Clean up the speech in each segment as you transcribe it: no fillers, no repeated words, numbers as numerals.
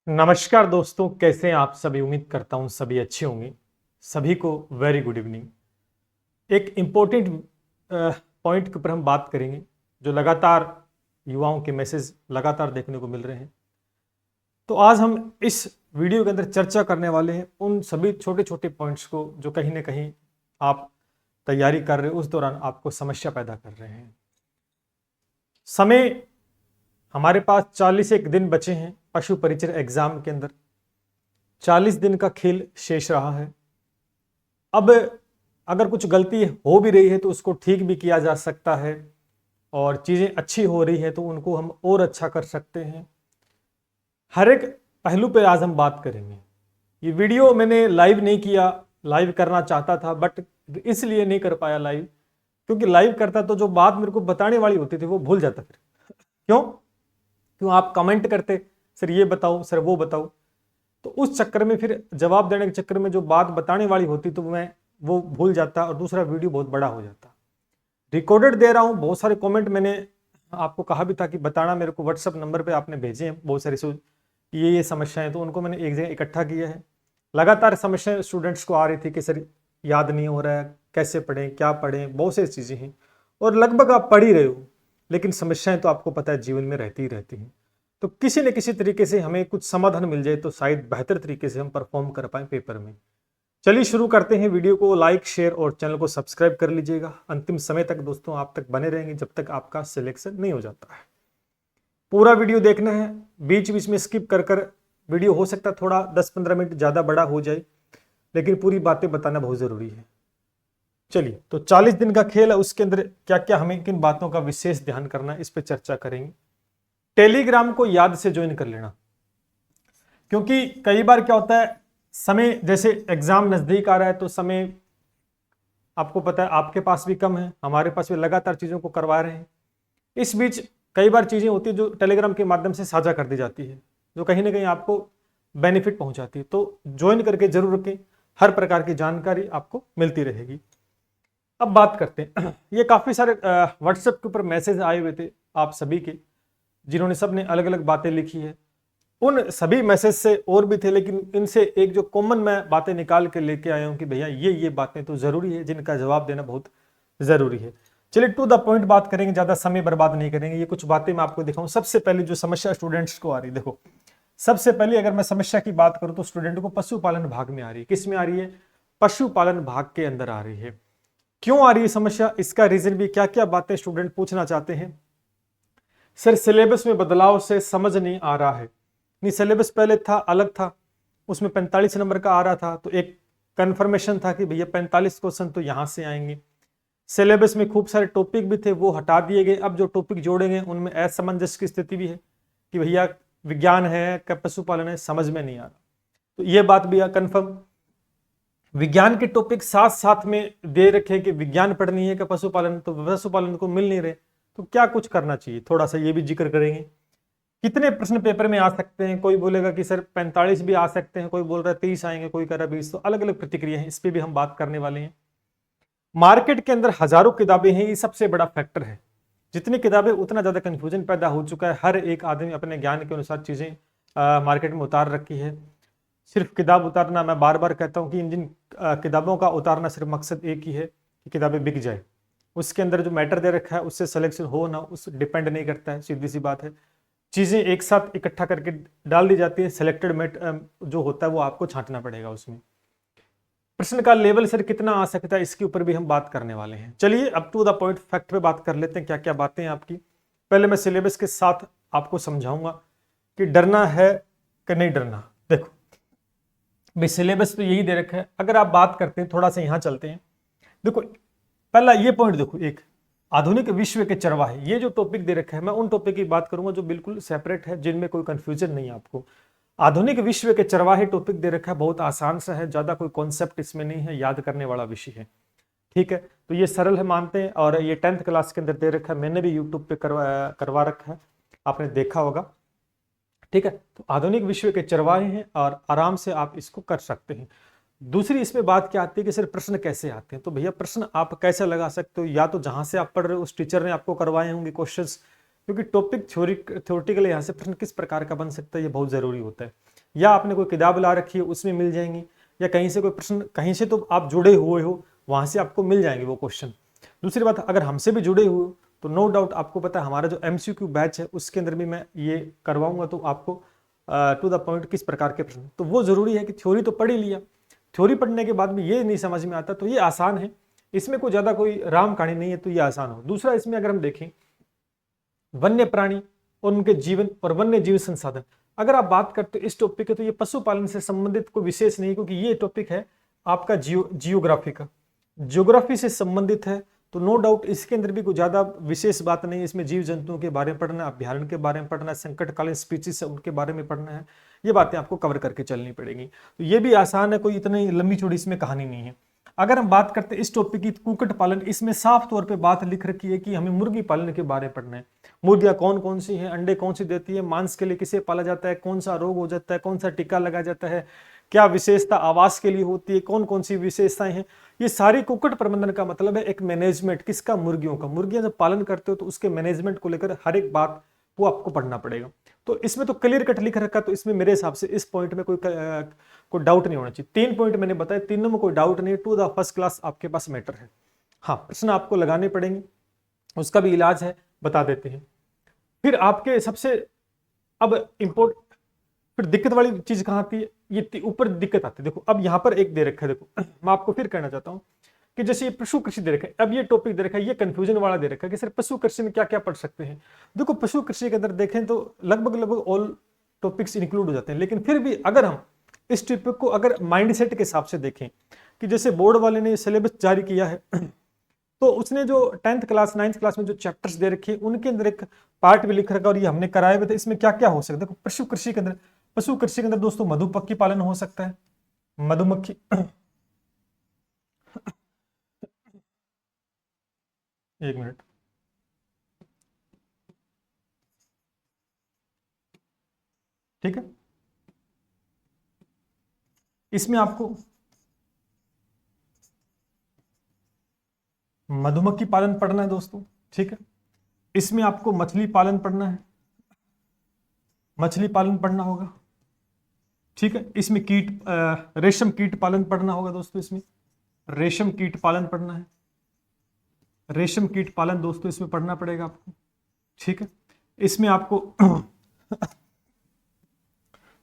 नमस्कार दोस्तों, कैसे हैं आप सभी। उम्मीद करता हूं सभी अच्छे होंगे। सभी को वेरी गुड इवनिंग। एक इम्पोर्टेंट पॉइंट के ऊपर हम बात करेंगे, जो लगातार युवाओं के मैसेज लगातार देखने को मिल रहे हैं। तो आज हम इस वीडियो के अंदर चर्चा करने वाले हैं उन सभी छोटे छोटे पॉइंट्स को जो कहीं ना कहीं आप तैयारी कर रहे हो उस दौरान आपको समस्या पैदा कर रहे हैं। समय हमारे पास 41 दिन बचे हैं पशु परिचय एग्जाम के अंदर। 40 दिन का खेल शेष रहा है। अब अगर कुछ गलती हो भी रही है तो उसको ठीक भी किया जा सकता है, और चीज़ें अच्छी हो रही है तो उनको हम और अच्छा कर सकते हैं। हर एक पहलू पे आज हम बात करेंगे। ये वीडियो मैंने लाइव नहीं किया, लाइव करना चाहता था बट इसलिए नहीं कर पाया लाइव, क्योंकि लाइव करता तो जो बात मेरे को बताने वाली होती थी वो भूल जाता। फिर क्यों आप कमेंट करते, सर ये बताओ, सर वो बताओ, तो उस चक्कर में फिर जवाब देने के चक्कर में जो बात बताने वाली होती तो मैं वो भूल जाता और दूसरा वीडियो बहुत बड़ा हो जाता। रिकॉर्डेड दे रहा हूँ। बहुत सारे कमेंट मैंने आपको कहा भी था कि बताना, मेरे को व्हाट्सअप नंबर पे आपने भेजे हैं बहुत सारी ये समस्याएं, तो उनको मैंने एक जगह इकट्ठा किया है। लगातार समस्याएं स्टूडेंट्स को आ रही थी कि सर याद नहीं हो रहा है, कैसे पढ़ें, क्या पढ़ें, बहुत सारी चीज़ें हैं और लगभग आप पढ़ ही रहे हो, लेकिन समस्याएं तो आपको पता है जीवन में रहती ही रहती हैं। तो किसी न किसी तरीके से हमें कुछ समाधान मिल जाए तो शायद बेहतर तरीके से हम परफॉर्म कर पाए पेपर में। चलिए शुरू करते हैं। वीडियो को लाइक, शेयर और चैनल को सब्सक्राइब कर लीजिएगा। अंतिम समय तक दोस्तों आप तक बने रहेंगे जब तक आपका सिलेक्शन नहीं हो जाता है। पूरा वीडियो देखना है, बीच बीच में स्किप कर कर वीडियो हो सकता है थोड़ा 10-15 मिनट ज़्यादा बड़ा हो जाए, लेकिन पूरी बातें बताना बहुत ज़रूरी है। चलिए, तो 40 दिन का खेल है, उसके अंदर क्या क्या हमें किन बातों का विशेष ध्यान करना है इस पर चर्चा करेंगे। टेलीग्राम को याद से ज्वाइन कर लेना, क्योंकि कई बार क्या होता है, समय जैसे एग्जाम नजदीक आ रहा है तो समय आपको पता है आपके पास भी कम है, हमारे पास भी लगातार चीज़ों को करवा रहे हैं। इस बीच कई बार चीज़ें होती है जो टेलीग्राम के माध्यम से साझा कर दी जाती है, जो कहीं ना कहीं आपको बेनिफिट पहुंचाती है। तो ज्वाइन करके जरूर रखें, हर प्रकार की जानकारी आपको मिलती रहेगी। अब बात करते हैं ये काफ़ी सारे व्हाट्सएप के ऊपर मैसेज आए हुए थे आप सभी के, जिन्होंने सब ने अलग अलग बातें लिखी है। उन सभी मैसेज से और भी थे, लेकिन इनसे एक जो कॉमन मैं बातें निकाल के लेके आया हूं कि भैया ये बातें तो जरूरी है, जिनका जवाब देना बहुत जरूरी है। चलिए टू द पॉइंट बात करेंगे, ज्यादा समय बर्बाद नहीं करेंगे। ये कुछ बातें मैं आपको दिखाऊं। सबसे पहले जो समस्या स्टूडेंट्स को आ रही, देखो सबसे पहले अगर मैं समस्या की बात करूं तो स्टूडेंट को पशुपालन भाग में आ रही है। किस में आ रही है? पशुपालन भाग के अंदर आ रही है। क्यों आ रही है समस्या, इसका रीजन भी, क्या क्या बातें स्टूडेंट पूछना चाहते हैं। सर सिलेबस में बदलाव से समझ नहीं आ रहा है। नहीं, सिलेबस पहले था, अलग था, उसमें 45 नंबर का आ रहा था, तो एक कंफर्मेशन था कि भैया 45 क्वेश्चन तो यहां से आएंगे। सिलेबस में खूब सारे टॉपिक भी थे, वो हटा दिए गए। अब जो टॉपिक जोड़ेंगे उनमें असमंजस की स्थिति भी है कि भैया विज्ञान है क्या पशुपालन है, समझ में नहीं आ रहा। तो ये बात भी कंफर्म। विज्ञान के टॉपिक साथ साथ में दे रखे कि विज्ञान पढ़नी है क्या पशुपालन, तो पशुपालन को मिल नहीं रहे, तो क्या कुछ करना चाहिए, थोड़ा सा ये भी जिक्र करेंगे। कितने प्रश्न पेपर में आ सकते हैं, कोई बोलेगा कि सर 45 भी आ सकते हैं, कोई बोल रहा है 30 आएंगे, कोई कह रहा है 20, तो अलग अलग प्रतिक्रिया है, इस पर भी हम बात करने वाले हैं। मार्केट के अंदर हजारों किताबें हैं, ये सबसे बड़ा फैक्टर है। जितनी किताबें उतना ज्यादा कंफ्यूजन पैदा हो चुका है। हर एक आदमी अपने ज्ञान के अनुसार चीजें मार्केट में उतार रखी है। सिर्फ किताब उतारना, मैं बार बार कहता हूँ कि इन जिन किताबों का उतारना सिर्फ मकसद एक ही है कि किताबें बिक जाए। उसके अंदर जो मैटर दे रखा है उससे सिलेक्शन हो ना उस डिपेंड नहीं करता है, सीधी सी बात है। चीज़ें एक साथ इकट्ठा करके डाल दी जाती है, सिलेक्टेड मेट जो होता है वो आपको छांटना पड़ेगा उसमें। प्रश्न का लेवल सर कितना आ सकता है, इसके ऊपर भी हम बात करने वाले हैं। चलिए अब टू द पॉइंट फैक्ट पे बात कर लेते हैं, क्या क्या बातें हैं आपकी। पहले मैं सिलेबस के साथ आपको समझाऊंगा कि डरना है कि नहीं डरना। देखो भाई सिलेबस तो यही दे रखा है। अगर आप बात करते हैं, थोड़ा सा यहाँ चलते हैं। देखो पहला ये पॉइंट देखो, एक आधुनिक विश्व के चरवाहे, ये जो टॉपिक दे रखा है, मैं उन टॉपिक की बात करूंगा जो बिल्कुल सेपरेट है, जिनमें कोई कंफ्यूजन नहीं है आपको। आधुनिक विश्व के चरवाहे टॉपिक दे रखा है, बहुत आसान सा है, ज्यादा कोई कॉन्सेप्ट इसमें नहीं है, याद करने वाला विषय है। ठीक है, तो ये सरल है मानते हैं, और ये 10th क्लास के अंदर दे रखा है, मैंने भी यूट्यूब पे करवा रखा है, आपने देखा होगा। ठीक है, तो आधुनिक विश्व के चरवाहे हैं और आराम से आप इसको कर सकते हैं। दूसरी इसमें बात क्या आती है कि सिर्फ प्रश्न कैसे आते हैं, तो भैया प्रश्न आप कैसे लगा सकते हो, या तो जहां से आप पढ़ रहे हो उस टीचर ने आपको करवाए होंगे क्वेश्चंस, क्योंकि टॉपिक थ्योरेटिकल यहाँ से प्रश्न किस प्रकार का बन सकता है ये बहुत जरूरी होता है। या आपने कोई किताब ला रखी है उसमें मिल जाएंगी, या कहीं से कोई प्रश्न कहीं से तो आप जुड़े हुए हो वहां से आपको मिल जाएंगे वो क्वेश्चन। दूसरी बात, अगर हमसे भी जुड़े हुए हो तो नो डाउट आपको पता है हमारा जो MCQ बैच है उसके अंदर भी मैं ये करवाऊंगा, तो आपको टू द पॉइंट किस प्रकार के प्रश्न, तो वो जरूरी है कि थ्योरी तो पढ़ ही लिया, थ्योरी पढ़ने के बाद में ये नहीं समझ में आता तो ये आसान है, इसमें कोई ज्यादा कोई राम कहानी नहीं है, तो ये आसान हो। दूसरा, इसमें अगर हम देखें वन्य प्राणी और उनके जीवन और वन्य जीव संसाधन, अगर आप बात करते हो इस टॉपिक के, तो ये पशुपालन से संबंधित कोई विशेष नहीं, क्योंकि ये टॉपिक है आपका जियोग्राफी का, ज्योग्राफी से संबंधित है, तो नो डाउट इसके अंदर भी कोई ज्यादा विशेष बात नहीं है। इसमें जीव जंतुओं के बारे में पढ़ना, अभ्यारण्य के बारे में पढ़ना, संकटकालीन स्पीशीज है उनके बारे में पढ़ना है, ये बातें आपको कवर करके चलनी पड़ेगी। तो ये भी आसान है, कोई इतनी लंबी चौड़ी इसमें कहानी नहीं है। अगर हम बात करते हैं इस टॉपिक की कुक्कुट पालन, इसमें साफ तौर पे बात लिख रखी है कि हमें मुर्गी पालन के बारे में पढ़ना है। मुर्गियां कौन कौन सी हैं, अंडे कौन सी देती है, मांस के लिए किसे पाला जाता है, कौन सा रोग हो जाता है, कौन सा टीका लगाया जाता है, क्या विशेषता आवास के लिए होती है, कौन कौन सी विशेषताएं हैं, ये सारी कुक्कुट प्रबंधन का मतलब है एक मैनेजमेंट किसका, मुर्गियों का। मुर्गियां जब पालन करते हो तो उसके मैनेजमेंट को लेकर हर एक बात वो आपको पढ़ना पड़ेगा। तो इसमें तो क्लियर कट लिख रखा, तो इसमें मेरे हिसाब से इस पॉइंट में कोई डाउट नहीं होना चाहिए। 3 पॉइंट मैंने बताया, तीनों में कोई डाउट नहीं, टू द फर्स्ट क्लास आपके पास मैटर है। हाँ, प्रश्न आपको लगाने पड़ेंगे, उसका भी इलाज है, बता देते हैं। फिर आपके सबसे अब इम्पोर्ट फिर दिक्कत वाली चीज कहां आती है, ये ऊपर दिक्कत आती है। देखो अब यहां पर एक दे रखा है, देखो मैं आपको फिर कहना चाहता हूं कि जैसे ये पशु कृषि दे रखा है, अब ये टॉपिक दे रखा है, ये कंफ्यूजन वाला दे रखा है कि सर पशु कृषि में क्या क्या पढ़ सकते हैं। देखो पशु कृषि के अंदर देखें तो लगभग ऑल टॉपिक्स इंक्लूड हो जाते हैं, लेकिन फिर भी अगर हम इस टॉपिक को अगर माइंडसेट के हिसाब से देखें कि जैसे बोर्ड वाले ने सिलेबस जारी किया है, तो उसने जो 10th क्लास 9th क्लास में जो चैप्टर्स दे रखे हैं उनके अंदर एक पार्ट भी लिख रखा और ये हमने कराए हुए थे। इसमें क्या क्या हो सकता है, देखो पशु कृषि के अंदर दोस्तों मधुमक्खी पालन हो सकता है, मधुमक्खी एक मिनट, ठीक है, इसमें आपको मधुमक्खी पालन पढ़ना है दोस्तों, ठीक है। इसमें आपको मछली पालन पढ़ना है, मछली पालन पढ़ना होगा, ठीक है। इसमें रेशम कीट पालन पढ़ना होगा दोस्तों, इसमें रेशम कीट पालन पढ़ना है, रेशम कीट पालन दोस्तों इसमें पढ़ना पड़ेगा आपको, ठीक है। इसमें आपको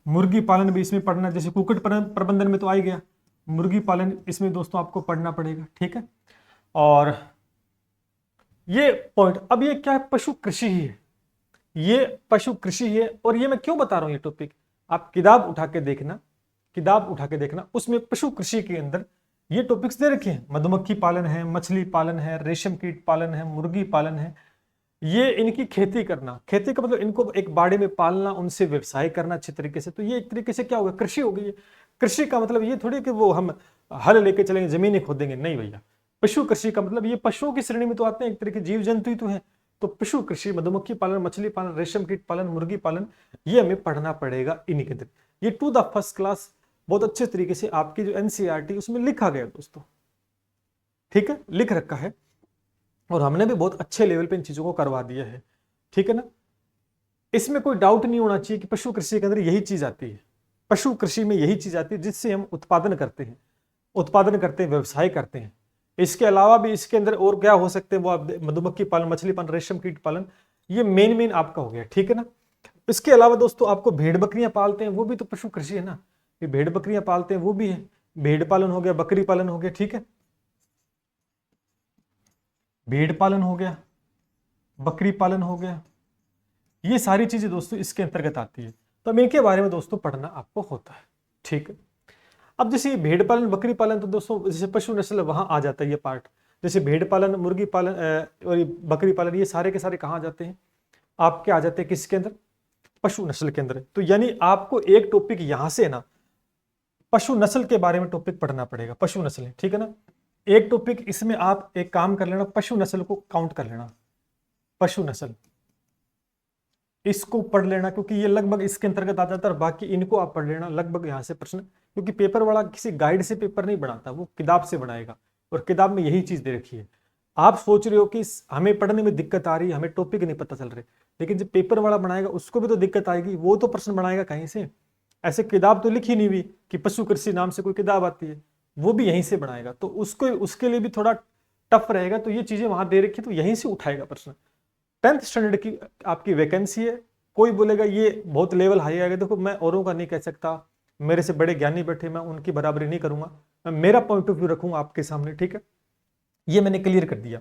मुर्गी पालन भी इसमें पढ़ना है, जैसे कुक्कुट प्रबंधन में तो आ ही गया, मुर्गी पालन इसमें दोस्तों आपको पढ़ना पड़ेगा, ठीक है। और ये पॉइंट, अब ये क्या है, पशु कृषि ही है, ये पशु कृषि है। और ये मैं क्यों बता रहा हूं ये टॉपिक, आप किताब उठा के देखना, किताब उठा के देखना, उसमें पशु कृषि के अंदर ये टॉपिक्स दे रखे हैं, मधुमक्खी पालन है, मछली पालन है, रेशम कीट पालन है, मुर्गी पालन है, ये इनकी खेती करना, खेती का मतलब इनको एक बाड़े में पालना, उनसे व्यवसाय करना अच्छे तरीके से, तो ये एक तरीके से क्या होगा, कृषि हो गई। कृषि का मतलब ये थोड़ी कि वो हम हल लेके चलेंगे जमीन खोदेंगे, नहीं भैया। पशु कृषि का मतलब ये पशुओं की श्रेणी में तो आते हैं, एक तरह के जीव जंतु ही तो है। तो पशु कृषि, मधुमक्खी पालन, मछली पालन, रेशम कीट पालन, मुर्गी पालन, ये हमें पढ़ना पड़ेगा इन्हीं के अंदर। ये टू द फर्स्ट क्लास बहुत अच्छे तरीके से आपकी जो NCERT उसमें लिखा गया दोस्तों, ठीक है, लिख रखा है, और हमने भी बहुत अच्छे लेवल पे इन चीजों को करवा दिया है, ठीक है ना। इसमें कोई डाउट नहीं होना चाहिए कि पशु कृषि के अंदर यही चीज आती है, पशु कृषि में यही चीज आती है जिससे हम उत्पादन करते हैं, व्यवसाय करते हैं। इसके अलावा भी इसके अंदर और क्या हो सकते हैं, वो आप मधुमक्खी पालन, मछली पालन, रेशम कीट पालन, ये मेन आपका हो गया, ठीक है ना। इसके अलावा दोस्तों आपको भेड़ बकरियां पालते हैं, वो भी तो पशु कृषि है ना, ये भेड़ बकरियां पालते हैं वो भी है, भेड़ पालन हो गया, बकरी पालन हो गया, ठीक है, भेड़ पालन हो गया, बकरी पालन हो गया, ये सारी चीजें दोस्तों इसके अंतर्गत आती है। तो अब इनके बारे में दोस्तों पढ़ना आपको होता है, ठीक है। अब जैसे भेड़ पालन, बकरी पालन, तो दोस्तों जैसे पशु नस्ल वहां आ जाता है ये पार्ट, जैसे भेड़ पालन, मुर्गी पालन और बकरी पालन, ये सारे के सारे कहाँ आ जाते हैं, आपके आ जाते हैं किसके अंदर, पशु नस्ल के अंदर। तो यानी आपको एक टॉपिक यहां से ना पशु नस्ल के बारे में टॉपिक पढ़ना पड़ेगा, पशु नस्ल, ठीक है ना। एक टॉपिक इसमें आप एक काम कर लेना, पशु नस्ल को काउंट कर लेना, पशु नस्ल इसको पढ़ लेना, क्योंकि ये लगभग इसके अंतर्गत आ जाता है, और बाकी इनको आप पढ़ लेना, लगभग यहाँ से प्रश्न, क्योंकि पेपर वाला किसी गाइड से पेपर नहीं बनाता, वो किताब से बनाएगा, और किताब में यही चीज दे रखी है। आप सोच रहे हो कि हमें पढ़ने में दिक्कत आ रही है, हमें टॉपिक नहीं पता चल रहे, लेकिन जब पेपर वाला बनाएगा उसको भी तो दिक्कत आएगी, वो तो प्रश्न बनाएगा कहीं से, ऐसे किताब तो लिखी नहीं हुई कि पशु कृषि नाम से कोई किताब आती है, वो भी यहीं से बनाएगा, तो उसको उसके लिए भी थोड़ा टफ रहेगा। तो ये चीजें वहां दे रखी, तो यहीं से उठाएगा प्रश्न। 10th स्टैंडर्ड की आपकी वैकेंसी है। कोई बोलेगा ये बहुत लेवल हाई आएगा, देखो मैं औरों का नहीं कह सकता, मेरे से बड़े ज्ञानी बैठे, मैं उनकी बराबरी नहीं करूंगा, मैं मेरा पॉइंट ऑफ व्यू रखूंगा आपके सामने, ठीक है। ये मैंने क्लियर कर दिया।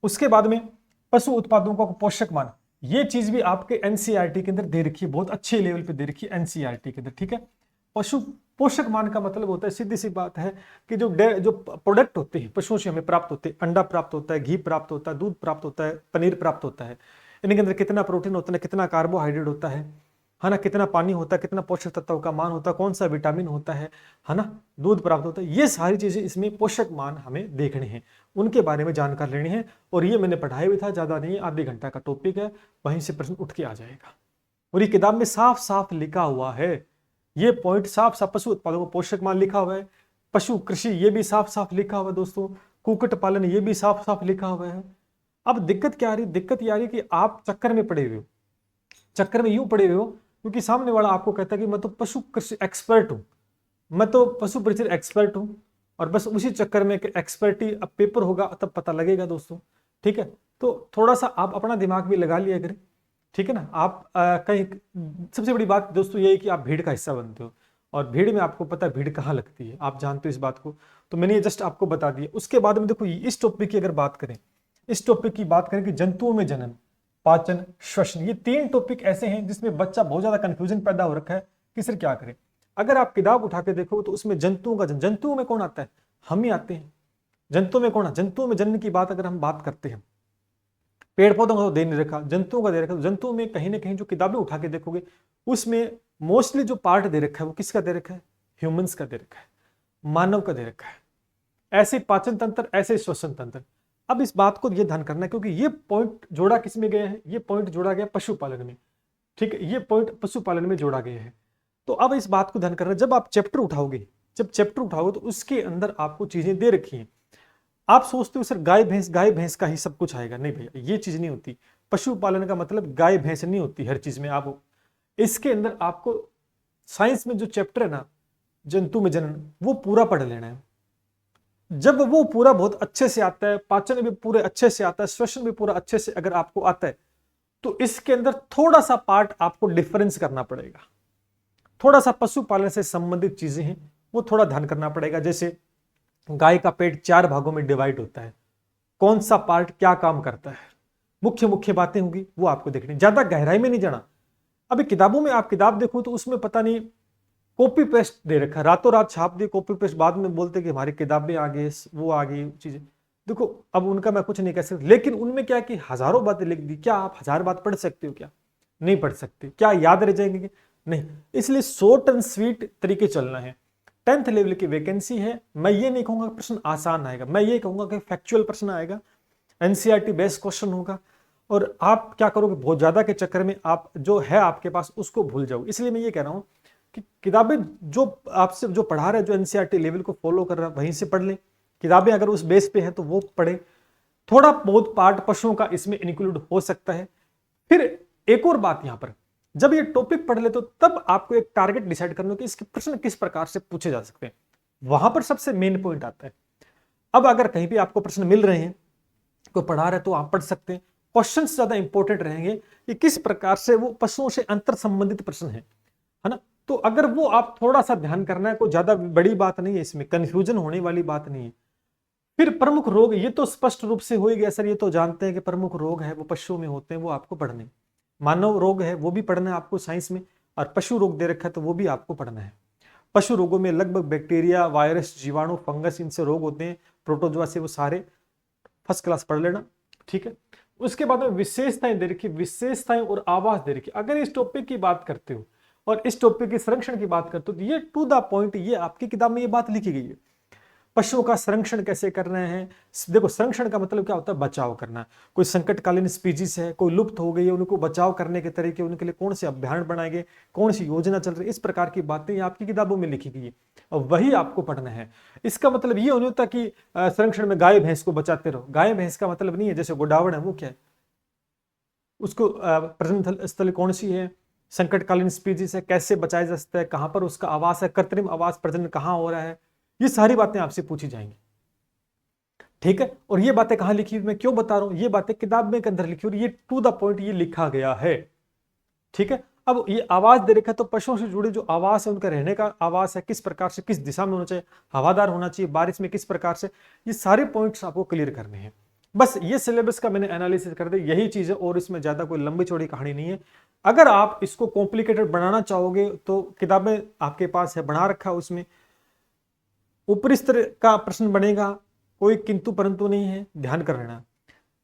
उसके बाद में पशु उत्पादों का पोषक मान, ये चीज भी आपके एनसीईआरटी के अंदर दे रखी है, बहुत अच्छे लेवल पे दे रखी है एनसीईआरटी के अंदर, ठीक है। पशु पोषक मान का मतलब होता है, सीधी सी बात है कि जो प्रोडक्ट होते हैं पशुओं से हमें प्राप्त होते हैं, अंडा प्राप्त होता है, घी प्राप्त होता है, दूध प्राप्त होता है, पनीर प्राप्त होता है, इनके अंदर कितना प्रोटीन होता है, कितना कार्बोहाइड्रेट होता है ना, कितना पानी होता है, कितना पोषक तत्वों का मान होता है, कौन सा विटामिन होता है ना, दूध प्राप्त होता है, ये सारी चीजें इसमें पोषक मान हमें देखने हैं, उनके बारे में जानकारी लेनी है। और ये मैंने पढ़ाया भी था, ज्यादा नहीं, आधे घंटा का टॉपिक है, वहीं से प्रश्न उठ के आ जाएगा। और ये किताब में साफ साफ लिखा हुआ है, ये पॉइंट साफ साफ, पशु उत्पादों को पोषक मान लिखा हुआ है, पशु कृषि ये भी साफ साफ लिखा हुआ है दोस्तों, कुक्कुट पालन ये भी साफ साफ लिखा हुआ है। अब दिक्कत क्या आ रही, दिक्कत ये आ रही कि आप चक्कर में पड़े हुए हो, चक्कर में यूं पड़े हुए हो क्योंकि सामने वाला आपको कहता है कि मैं तो पशु कृषि एक्सपर्ट हूं, मैं तो पशु परिचय एक्सपर्ट हूं, और बस उसी चक्कर में एक्सपर्टी, अब पेपर होगा तब पता लगेगा दोस्तों, ठीक है। तो थोड़ा सा आप अपना दिमाग भी लगा लिया करें, ठीक है ना। आप कहीं, सबसे बड़ी बात दोस्तों ये है कि आप भीड़ का हिस्सा बनते हो, और भीड़ में आपको पता है भीड़ कहाँ लगती है, आप जानते हो इस बात को, तो मैंने ये जस्ट आपको बता दिया। उसके बाद में देखो इस टॉपिक की अगर बात करें, इस टॉपिक की बात करें कि जंतुओं में जनन, पाचन, श्वसन, ये 3 टॉपिक ऐसे हैं जिसमें बच्चा बहुत ज्यादा कंफ्यूजन पैदा हो रखा है कि सर क्या करें। अगर आप किताब उठा के देखो तो उसमें जंतुओं का जंतुओं में कौन आता है, हम ही आते हैं। जंतुओं में कौन है, जंतुओं में जनन की बात अगर हम बात करते हैं, पेड़ पौधों का तो दे नहीं रखा, जंतुओं का दे रखा। जंतुओं में कहीं ना कहीं जो किताबें उठा के देखोगे उसमें मोस्टली जो पार्ट दे रखा है वो किसका दे रखा है, ह्यूमंस का दे रखा है, मानव का दे रखा है। ऐसे पाचन तंत्र, ऐसे श्वसन तंत्र। अब इस बात को ये ध्यान करना है क्योंकि ये पॉइंट जोड़ा किस में गया है, ये पॉइंट जोड़ा गया पशुपालन में, ठीक है, ये पॉइंट पशुपालन में जोड़ा गया है। तो अब इस बात को ध्यान करना, जब आप चैप्टर उठाओगे, जब चैप्टर उठाओगे तो उसके अंदर आपको चीजें दे रखी हैं। आप सोचते हो सर गाय भैंस का ही सब कुछ आएगा, नहीं भैया ये चीज नहीं होती। पशुपालन का मतलब गाय भैंस नहीं होती हर चीज में। आप इसके अंदर आपको साइंस में जो चैप्टर है ना, जंतु में जनन, वो पूरा पढ़ लेना है। जब वो पूरा बहुत अच्छे से आता है, पाचन भी पूरे अच्छे से आता है, श्वसन भी पूरा अच्छे से अगर आपको आता है, तो इसके अंदर थोड़ा सा पार्ट आपको डिफरेंस करना पड़ेगा। थोड़ा सा पशुपालन से संबंधित चीजें हैं वो थोड़ा ध्यान करना पड़ेगा। जैसे गाय का पेट 4 भागों में डिवाइड होता है, कौन सा पार्ट क्या काम करता है, मुख्य मुख्य बातें होंगी वो आपको देखनी, ज्यादा गहराई में नहीं जाना। अभी किताबों में आप किताब देखो तो उसमें पता नहीं कॉपी पेस्ट दे रखा है, रातों रात छाप दी कॉपी पेस्ट, बाद में बोलते कि हमारी किताबें आ गई, वो आ गई चीजें। देखो अब उनका मैं कुछ नहीं कह सकता, लेकिन उनमें क्या कि हजारों बातें लिख दी, क्या आप 1000 बात पढ़ सकते हो, क्या नहीं पढ़ सकते, क्या याद रह जाएंगे, नहीं। इसलिए शॉर्ट एंड स्वीट तरीके चलना है। 10th लेवल की वैकेंसी है, मैं ये नहीं कहूंगा प्रश्न आसान आएगा, मैं ये कहूंगा कि फैक्चुअल प्रश्न आएगा, एनसीईआरटी बेस्ड क्वेश्चन होगा। और आप क्या करोगे, बहुत ज्यादा के चक्कर में आप जो है आपके पास उसको भूल जाओ। इसलिए मैं ये कह रहा हूं कि किताबें जो आपसे जो पढ़ा रहा है, जो एनसीईआरटी लेवल को फॉलो कर रहा है, वहीं से पढ़ ले। किताबें अगर उस बेस पे है तो वो पढ़े। थोड़ा बहुत पार्ट पशुओं का इसमें इंक्लूड हो सकता है। फिर एक और बात यहां पर, जब ये टॉपिक पढ़ ले तो तब आपको एक टारगेट डिसाइड करना कि इसके प्रश्न किस प्रकार से पूछे जा सकते हैं, वहां पर सबसे मेन पॉइंट आता है। अब अगर कहीं भी आपको प्रश्न मिल रहे हैं, कोई पढ़ा रहे तो आप पढ़ सकते हैं, क्वेश्चन ज्यादा इंपॉर्टेंट रहेंगे कि किस प्रकार से वो पशुओं से अंतर संबंधित प्रश्न है ना। तो अगर वो आप थोड़ा सा ध्यान करना है, कोई ज्यादा बड़ी बात नहीं है, इसमें कंफ्यूजन होने वाली बात नहीं है। फिर प्रमुख रोग, ये तो स्पष्ट रूप से हो ही गया सर, ये तो जानते हैं कि प्रमुख रोग है वो पशुओं में होते हैं, वो आपको पढ़ने। मानव रोग है वो भी पढ़ना है आपको साइंस में, और पशु रोग दे रखा है तो वो भी आपको पढ़ना है। पशु रोगों में लगभग बैक्टीरिया, वायरस, जीवाणु, फंगस, इनसे रोग होते हैं, प्रोटोजोआ से, वो सारे फर्स्ट क्लास पढ़ लेना, ठीक है। उसके बाद में विशेषताएं दे रखी, विशेषताएं और आवास दे रखी। अगर इस टॉपिक की बात करते हो और इस टॉपिक के संरक्षण की बात करते हो तो ये टू द पॉइंट, ये आपकी किताब में ये बात लिखी गई है। पशुओं का संरक्षण कैसे करना है। देखो संरक्षण का मतलब क्या होता है, बचाव करना। कोई संकटकालीन स्पीशीज है, कोई लुप्त हो गई है, उनको बचाव करने के तरीके, उनके लिए कौन से अभियान बनाएंगे, कौन सी योजना चल रही है, इस प्रकार की बातें आपकी किताबों में लिखी गई है और वही आपको पढ़ना है। इसका मतलब ये नहीं होता कि संरक्षण में गाय भैंस को बचाते रहो। गाय भैंस का मतलब नहीं है, जैसे गोडावण है वो क्या है, उसको प्रजनन स्थल कौन सी है, संकटकालीन स्पीचेस है, कैसे बचाया जा सकता है, कहां पर उसका आवास है, कृत्रिम आवास प्रजनन कहां हो रहा है, ये सारी बातें आपसे पूछी जाएंगी। ठीक है, और ये बातें कहां लिखी हुई मैं क्यों बता रहा हूं, ये बातें किताब में के अंदर लिखी हुई, ये टू द पॉइंट ये लिखा गया है। ठीक है, अब ये आवास दे रखा है तो पशुओं से जुड़े जो आवास है, उनका रहने का आवास है, किस प्रकार से, किस दिशा में होना चाहिए, हवादार होना चाहिए, बारिश में किस प्रकार से, ये सारे पॉइंट्स आपको क्लियर करने हैं। बस ये सिलेबस का मैंने एनालिसिस कर दिया, यही चीज है, और इसमें ज्यादा कोई लंबी चौड़ी कहानी नहीं है। अगर आप इसको कॉम्प्लिकेटेड बनाना चाहोगे तो किताबें आपके पास है, बना रखा है, उसमें ऊपरी स्तर का प्रश्न बनेगा, कोई किंतु परंतु नहीं है, ध्यान कर लेना।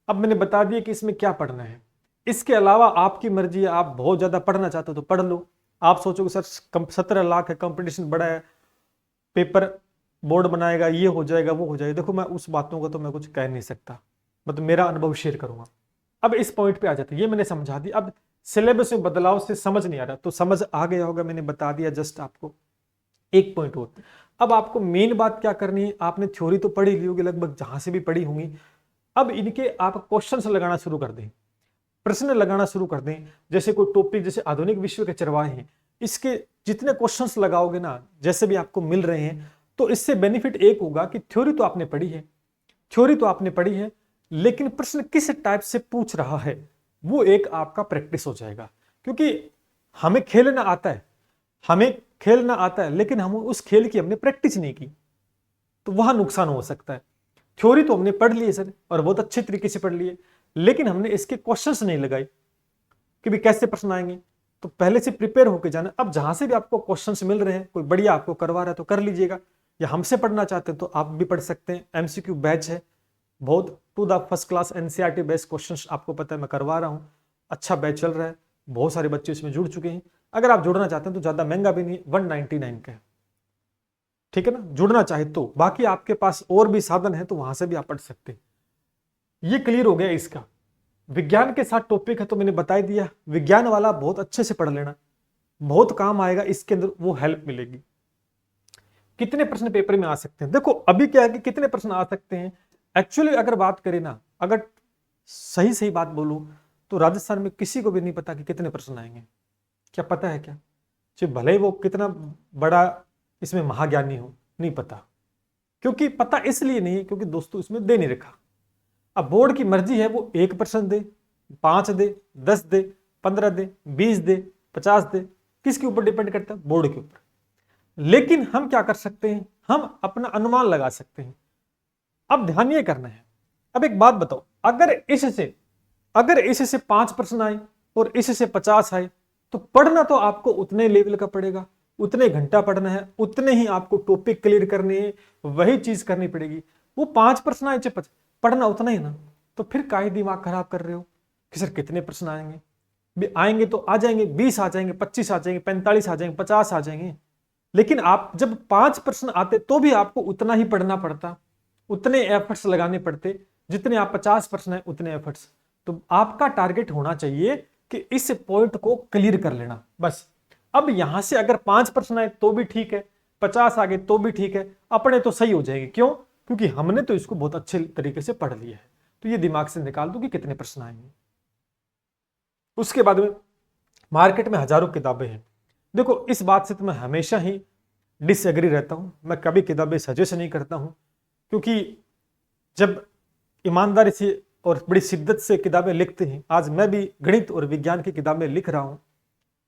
अब मैंने बता दिया कि इसमें क्या पढ़ना है। इसके अलावा आपकी मर्जी है, आप बहुत ज्यादा पढ़ना चाहते हो तो पढ़ लो। आप सोचोगे सर 17 लाख है, कंपटीशन बड़ा है, पेपर बोर्ड बनाएगा, ये हो जाएगा वो हो जाएगा, देखो मैं उस बातों को तो मैं कुछ कह नहीं सकता, मतलब मेरा अनुभव शेयर करूंगा। अब इस पॉइंट पे आ जाते, ये मैंने समझा दी। अब सिलेबस में बदलाव से समझ नहीं आ रहा तो समझ आ गया होगा, मैंने बता दिया जस्ट आपको। एक पॉइंट और, अब आपको मेन बात क्या करनी है, आपने थ्योरी तो पढ़ी ली होगी लगभग, जहां से भी पढ़ी होंगी। अब इनके आप क्वेश्चंस लगाना शुरू कर दें, प्रश्न लगाना शुरू कर दें। जैसे कोई टॉपिक, जैसे आधुनिक विश्व के चरवाहे हैं, इसके जितने क्वेश्चंस लगाओगे ना, जैसे भी आपको मिल रहे हैं, तो इससे बेनिफिट एक होगा कि थ्योरी तो आपने पढ़ी है, थ्योरी तो आपने पढ़ी है, लेकिन प्रश्न किस टाइप से पूछ रहा है वो एक आपका प्रैक्टिस हो जाएगा। क्योंकि हमें खेलना आता है, हमें खेलना आता है, लेकिन हम उस खेल की हमने प्रैक्टिस नहीं की, तो वहां नुकसान हो सकता है। थ्योरी तो हमने पढ़ ली है सर, और बहुत अच्छे तरीके से पढ़ ली है, लेकिन हमने इसके क्वेश्चंस नहीं लगाए कि भी कैसे प्रश्न आएंगे। तो पहले से प्रिपेयर होकर जाना। अब जहां से भी आपको क्वेश्चंस मिल रहे हैं, कोई बढ़िया आपको करवा रहा है तो कर लीजिएगा, या हमसे पढ़ना चाहते हैं तो आप भी पढ़ सकते हैं। एमसीक्यू बैच है, बहुत to the first class NCERT based questions आपको पता है मैं करवा रहा हूं, अच्छा बैच चल रहा है, बहुत सारे बच्चे इसमें जुड़ चुके हैं। अगर आप जुड़ना चाहते हैं तो ज्यादा महंगा भी नहीं, 199 का है, ठीक है ना, जुड़ना चाहे तो। बाकी आपके पास और भी साधन है तो वहां से भी आप पढ़ सकते हैं। ये क्लियर हो गया इसका। विज्ञान के साथ टॉपिक है तो मैंने बता ही दिया, विज्ञान वाला बहुत अच्छे से पढ़ लेना, बहुत काम आएगा, इसके अंदर वो हेल्प मिलेगी। कितने प्रश्न पेपर में आ सकते हैं, देखो अभी क्या है कि कितने प्रश्न आ सकते हैं, एक्चुअली अगर बात करें ना, अगर सही सही बात बोलूं तो राजस्थान में किसी को भी नहीं पता कि कितने प्रश्न आएंगे। क्या पता है क्या, चाहे भले ही वो कितना बड़ा इसमें महाज्ञानी हो, नहीं पता। क्योंकि पता इसलिए नहीं है क्योंकि दोस्तों इसमें दे नहीं रखा। अब बोर्ड की मर्जी है, वो 1% दे, 5 दे, 10 दे, 15 दे, 20 दे, 50 दे, किसके ऊपर डिपेंड करता है, बोर्ड के ऊपर। लेकिन हम क्या कर सकते हैं, हम अपना अनुमान लगा सकते हैं। अब ध्यान ये करना है, अब एक बात बताओ, अगर इससे 5 प्रश्न आए और इससे 50 आए, तो पढ़ना तो आपको उतने लेवल का पड़ेगा, उतने घंटा पढ़ना है, उतने ही आपको टॉपिक क्लियर करने हैं, वही चीज करनी पड़ेगी। वो 5 प्रश्न आए चाहे पढ़ना उतना ही ना, तो फिर काहे दिमाग खराब कर रहे हो कि सर कितने प्रश्न आएंगे। भी आएंगे तो आ जाएंगे, 20 आ जाएंगे, 25 आ जाएंगे, 45 आ जाएंगे, 50 आ जाएंगे, लेकिन आप जब 5 प्रश्न आते तो भी आपको उतना ही पढ़ना पड़ता, उतने एफर्ट्स लगाने पड़ते जितने आप 50 प्रश्न है उतने एफर्ट्स। तो आपका टारगेट होना चाहिए कि इस पॉइंट को क्लियर कर लेना, बस। अब यहां से अगर 5 प्रश्न आए तो भी ठीक है, 50 आ गए तो भी ठीक है, अपने तो सही हो जाएंगे। क्यों, क्योंकि हमने तो इसको बहुत अच्छे तरीके से पढ़ लिया है। तो ये दिमाग से निकाल दो कि कितने प्रश्न आएंगे। उसके बाद में मार्केट में हजारों किताबें हैं। देखो इस बात से तो मैं हमेशा ही डिसएग्री रहता हूं, मैं कभी किताबें सजेस्ट नहीं करता हूं, क्योंकि जब ईमानदारी से और बड़ी शिद्दत से किताबें लिखते हैं, आज मैं भी गणित और विज्ञान की किताबें लिख रहा हूं,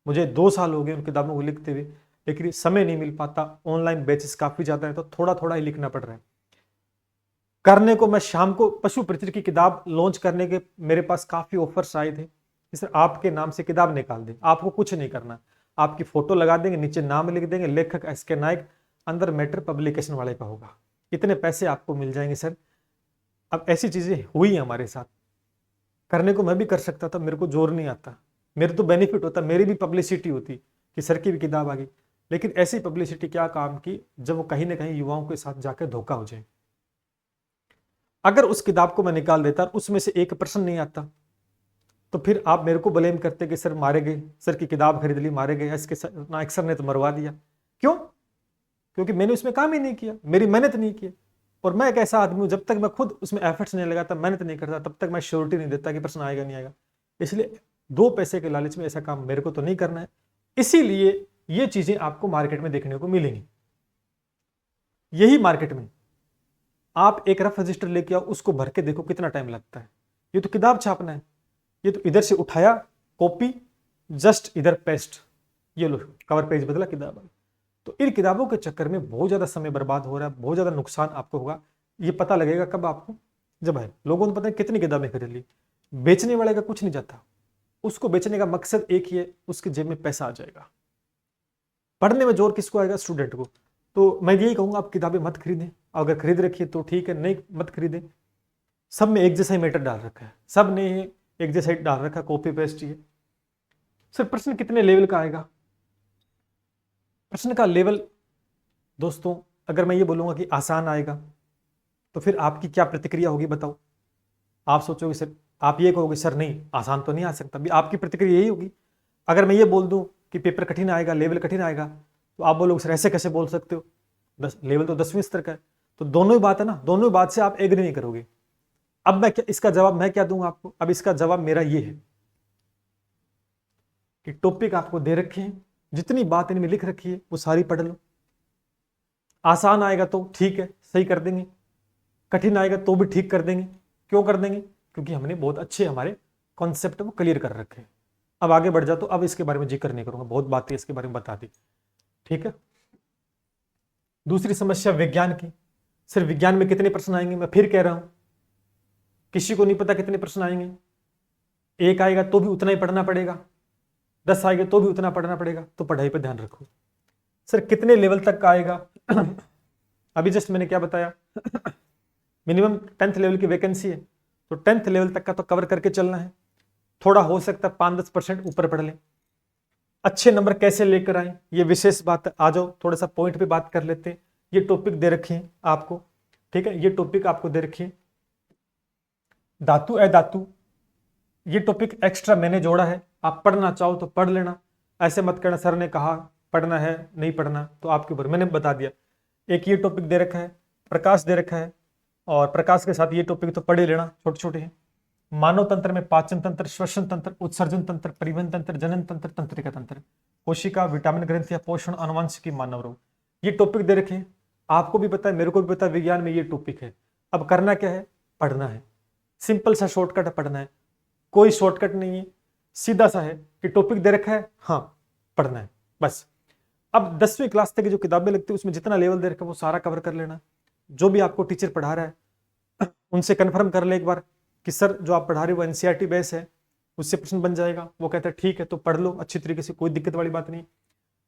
मुझे 2 साल हो गए उन किताबों को लिखते हुए, लेकिन समय नहीं मिल पाता, ऑनलाइन बैचेस काफी ज्यादा है तो थोड़ा थोड़ा ही लिखना पड़ रहा है। करने को मैं शाम को पशु परिचय की किताब लॉन्च करने के मेरे पास काफी ऑफर्स आए थे, जैसे आपके नाम से किताब निकाल दें, आपको कुछ नहीं करना, आपकी फोटो लगा देंगे, नीचे नाम लिख देंगे, लेखक एसके नायक, अंदर मैटर पब्लिकेशन वाले का होगा, इतने पैसे आपको मिल जाएंगे सर। अब ऐसी चीजें हुई हमारे साथ, करने को मैं भी कर सकता था, मेरे को जोर नहीं आता, मेरे तो बेनिफिट होता, मेरी भी पब्लिसिटी होती कि सर की भी किताब आ गई, लेकिन ऐसी पब्लिसिटी क्या काम की जब वो कहीं ना कहीं युवाओं के साथ जाकर धोखा हो जाए। अगर उस किताब को मैं निकाल देता उसमें से एक प्रश्न नहीं आता, तो फिर आप मेरे को ब्लेम करते कि सर मारे गए, सर की किताब खरीद ली मारे गए, इसके नायक सर ने तो मरवा दिया। क्यों, क्योंकि मैंने उसमें काम ही नहीं किया, मेरी मेहनत नहीं की। और मैं एक ऐसा आदमी हूं, जब तक मैं खुद उसमें एफर्ट्स नहीं लगाता, मेहनत नहीं करता, तब तक मैं श्योरिटी नहीं देता कि प्रश्न आएगा नहीं आएगा। इसलिए 2 पैसे के लालच में ऐसा काम मेरे को तो नहीं करना है, इसीलिए ये चीजें आपको मार्केट में देखने को मिलेंगी। यही मार्केट में आप एक रफ रजिस्टर लेके आओ, उसको भर के देखो कितना टाइम लगता है। ये तो किताब छापना है, ये तो इधर से उठाया कॉपी, जस्ट इधर पेस्ट, ये लो कवर पेज बदला किताब। तो इन किताबों के चक्कर में बहुत ज्यादा समय बर्बाद हो रहा है, बहुत ज्यादा नुकसान आपको होगा। ये पता लगेगा कब आपको, जब है लोगों ने पता है कितनी किताबें खरीद ली। बेचने वाले का कुछ नहीं जाता, उसको बेचने का मकसद एक ही है, उसके जेब में पैसा आ जाएगा। पढ़ने में जोर किसको आएगा? स्टूडेंट को। तो मैं यही कहूंगा आप किताबें मत खरीदें, अगर खरीद रखिए तो ठीक है, नहीं मत खरीदें। सब में एक जैसा ही मैटर डाल रखा है, सब ने एक जैसा ही डाल रखा है, कॉपी पेस्ट ही है। सर प्रश्न कितने लेवल का आएगा? प्रश्न का लेवल दोस्तों, अगर मैं ये बोलूंगा कि आसान आएगा तो फिर आपकी क्या प्रतिक्रिया होगी बताओ? आप सोचोगे सर, आप ये कहोगे सर नहीं आसान तो नहीं आ सकता, भी आपकी प्रतिक्रिया यही होगी। अगर मैं ये बोल दूं कि पेपर कठिन आएगा, लेवल कठिन आएगा, तो आप बोलोगे सर ऐसे कैसे बोल सकते हो, लेवल तो 10वीं स्तर का है। तो दोनों ही बात है ना, दोनों ही बात से आप एग्री नहीं करोगे। अब मैं क्या, इसका जवाब मैं क्या दूंगा आपको? अब इसका जवाब मेरा ये है कि टॉपिक आपको दे रखे हैं, जितनी बात इनमें लिख रखी है वो सारी पढ़ लो। आसान आएगा तो ठीक है, सही कर देंगे, कठिन आएगा तो भी ठीक कर देंगे। क्यों कर देंगे? क्योंकि हमने बहुत अच्छे हमारे कॉन्सेप्ट वो क्लियर कर रखे हैं। अब आगे बढ़ जाओ, तो अब इसके बारे में जिक्र नहीं करूंगा, बहुत बातें इसके बारे में बता दी, ठीक है। दूसरी समस्या विज्ञान की। सिर्फ विज्ञान में कितने प्रश्न आएंगे? मैं फिर कह रहा हूं, किसी को नहीं पता कितने प्रश्न आएंगे। एक आएगा तो भी उतना ही पढ़ना पड़ेगा, 10 आएगा तो भी उतना पढ़ना पड़ेगा। तो पढ़ाई पर ध्यान रखो। सर कितने लेवल तक का आएगा? अभी जस्ट मैंने क्या बताया, मिनिमम 10th लेवल की वैकेंसी है, तो 10th लेवल तक का तो कवर करके चलना है। थोड़ा हो सकता है 5-10% ऊपर पढ़ लें। अच्छे नंबर कैसे लेकर आए, ये विशेष बात है। आ जाओ थोड़ा सा पॉइंट पे बात कर लेते हैं। ये टॉपिक दे रखे हैं आपको, ठीक है, ये टॉपिक आपको दे रखी है धातु अधातु। ये टॉपिक एक्स्ट्रा मैंने जोड़ा है, आप पढ़ना चाहो तो पढ़ लेना। ऐसे मत करना सर ने कहा पढ़ना है नहीं पढ़ना, तो आपके ऊपर, मैंने बता दिया। एक ये टॉपिक दे रखा है, प्रकाश दे रखा है, और प्रकाश के साथ ये टॉपिक तो पढ़ ही लेना, छोटे छोटे हैं। मानव तंत्र में पाचन तंत्र, श्वसन तंत्र, उत्सर्जन तंत्र, परिवहन तंत्र, जनन तंत्र, तंत्रिका तंत्र, कोशिका, विटामिन ग्रंथि या पोषण, अनुवांशिकी, मानव रोग, ये टॉपिक दे रखे हैं। आपको भी पता है, मेरे को भी पता है, विज्ञान में ये टॉपिक है। अब करना क्या है? पढ़ना है। सिंपल सा शॉर्टकट है, पढ़ना है, कोई शॉर्टकट नहीं है, सीधा सा है कि टॉपिक दे रखा है, हाँ पढ़ना है बस। अब 10वीं क्लास तक की जो किताबें लगती है उसमें जितना लेवल दे रखा है वो सारा कवर कर लेना। जो भी आपको टीचर पढ़ा रहा है उनसे कंफर्म कर ले एक बार कि सर जो आप पढ़ा रहे हो वो एनसीईआरटी बेस है, उससे प्रश्न बन जाएगा। वो कहता है ठीक है तो पढ़ लो अच्छी तरीके से, कोई दिक्कत वाली बात नहीं।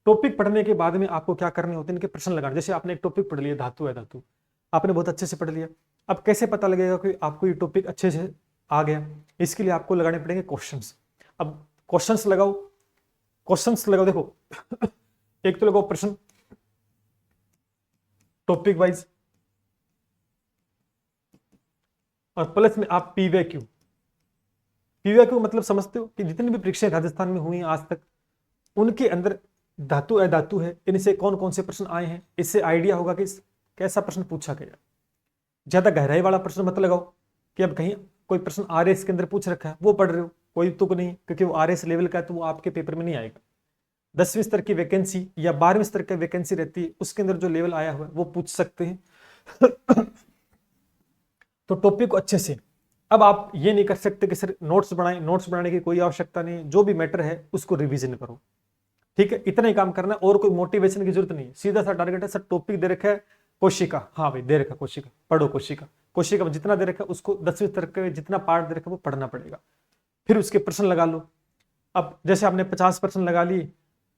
टॉपिक पढ़ने के बाद में आपको क्या करने होते हैं, इनके प्रश्न लगाने। जैसे आपने एक टॉपिक पढ़ लिया धातु है धातु, आपने बहुत अच्छे से पढ़ लिया। अब कैसे पता लगेगा कि आपको ये टॉपिक अच्छे से आ गया? इसके लिए आपको लगाने पड़ेंगे क्वेश्चंस। अब क्वेश्चंस लगाओ, क्वेश्चंस लगाओ, देखो एक तो लगाओ प्रश्न टॉपिक वाइज, और प्लस में आप पीवीक्यू। पीवीक्यू मतलब समझते हो कि जितनी भी परीक्षाएं राजस्थान में हुई आज तक, उनके अंदर धातु अधातु है, इनसे कौन कौन से प्रश्न आए हैं, इससे आइडिया होगा कि कैसा प्रश्न पूछा गया। ज्यादा गहराई वाला प्रश्न मत लगाओ कि अब कहीं कोई प्रश्न आरएस के अंदर पूछ रखा है वो पढ़ रहे हो, कोई तुक नहीं, क्योंकि वो आरएस लेवल का है तो वो आपके पेपर में नहीं आएगा। 10वीं स्तर की वैकेंसी या 12वीं स्तर की वैकेंसी रहती है, उसके अंदर जो लेवल आया हुआ है वो पूछ सकते हैं। तो टॉपिक को अच्छे से, अब आप ये नहीं कर सकते कि सर नोट्स बनाएं, नोट्स बनाने की कोई आवश्यकता नहीं, जो भी मैटर है उसको रिवीजन करो, ठीक है, इतना ही काम करना है, और कोई मोटिवेशन की जरूरत नहीं। सीधा सा टारगेट है, सर टॉपिक दे रखा है कोशिका, हाँ भाई दे रखा कोशिका, पढ़ो कोशिका। कोशिका में जितना दे रखा है उसको 10वीं स्तर के जितना पार्ट दे रखा है वो पढ़ना पड़ेगा। फिर उसके प्रश्न लगा लो। अब जैसे आपने 50% लगा लिए,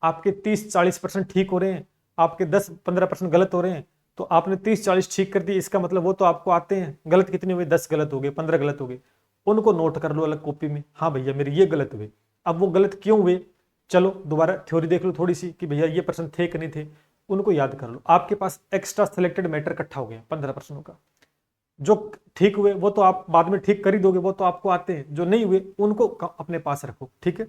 आपके 30-40% ठीक हो रहे हैं, आपके 10-15% गलत हो रहे हैं, तो आपने 30-40 ठीक कर दी, इसका मतलब वो तो आपको आते हैं। गलत कितने हुए? 10 गलत हो गए, 15 गलत हो गए, उनको नोट कर लो अलग कॉपी में, हाँ भैया मेरे ये गलत हुए। अब वो गलत क्यों हुए, चलो दोबारा थ्योरी देख लो थोड़ी सी कि भैया ये प्रश्न थे कि नहीं थे, उनको याद कर लो। आपके पास एक्स्ट्रा सिलेक्टेड मैटर इकट्ठा हो गया 15 प्रश्नों का। जो ठीक हुए वो तो आप बाद में ठीक कर ही दोगे, वो तो आपको आते हैं, जो नहीं हुए उनको अपने पास रखो, ठीक है।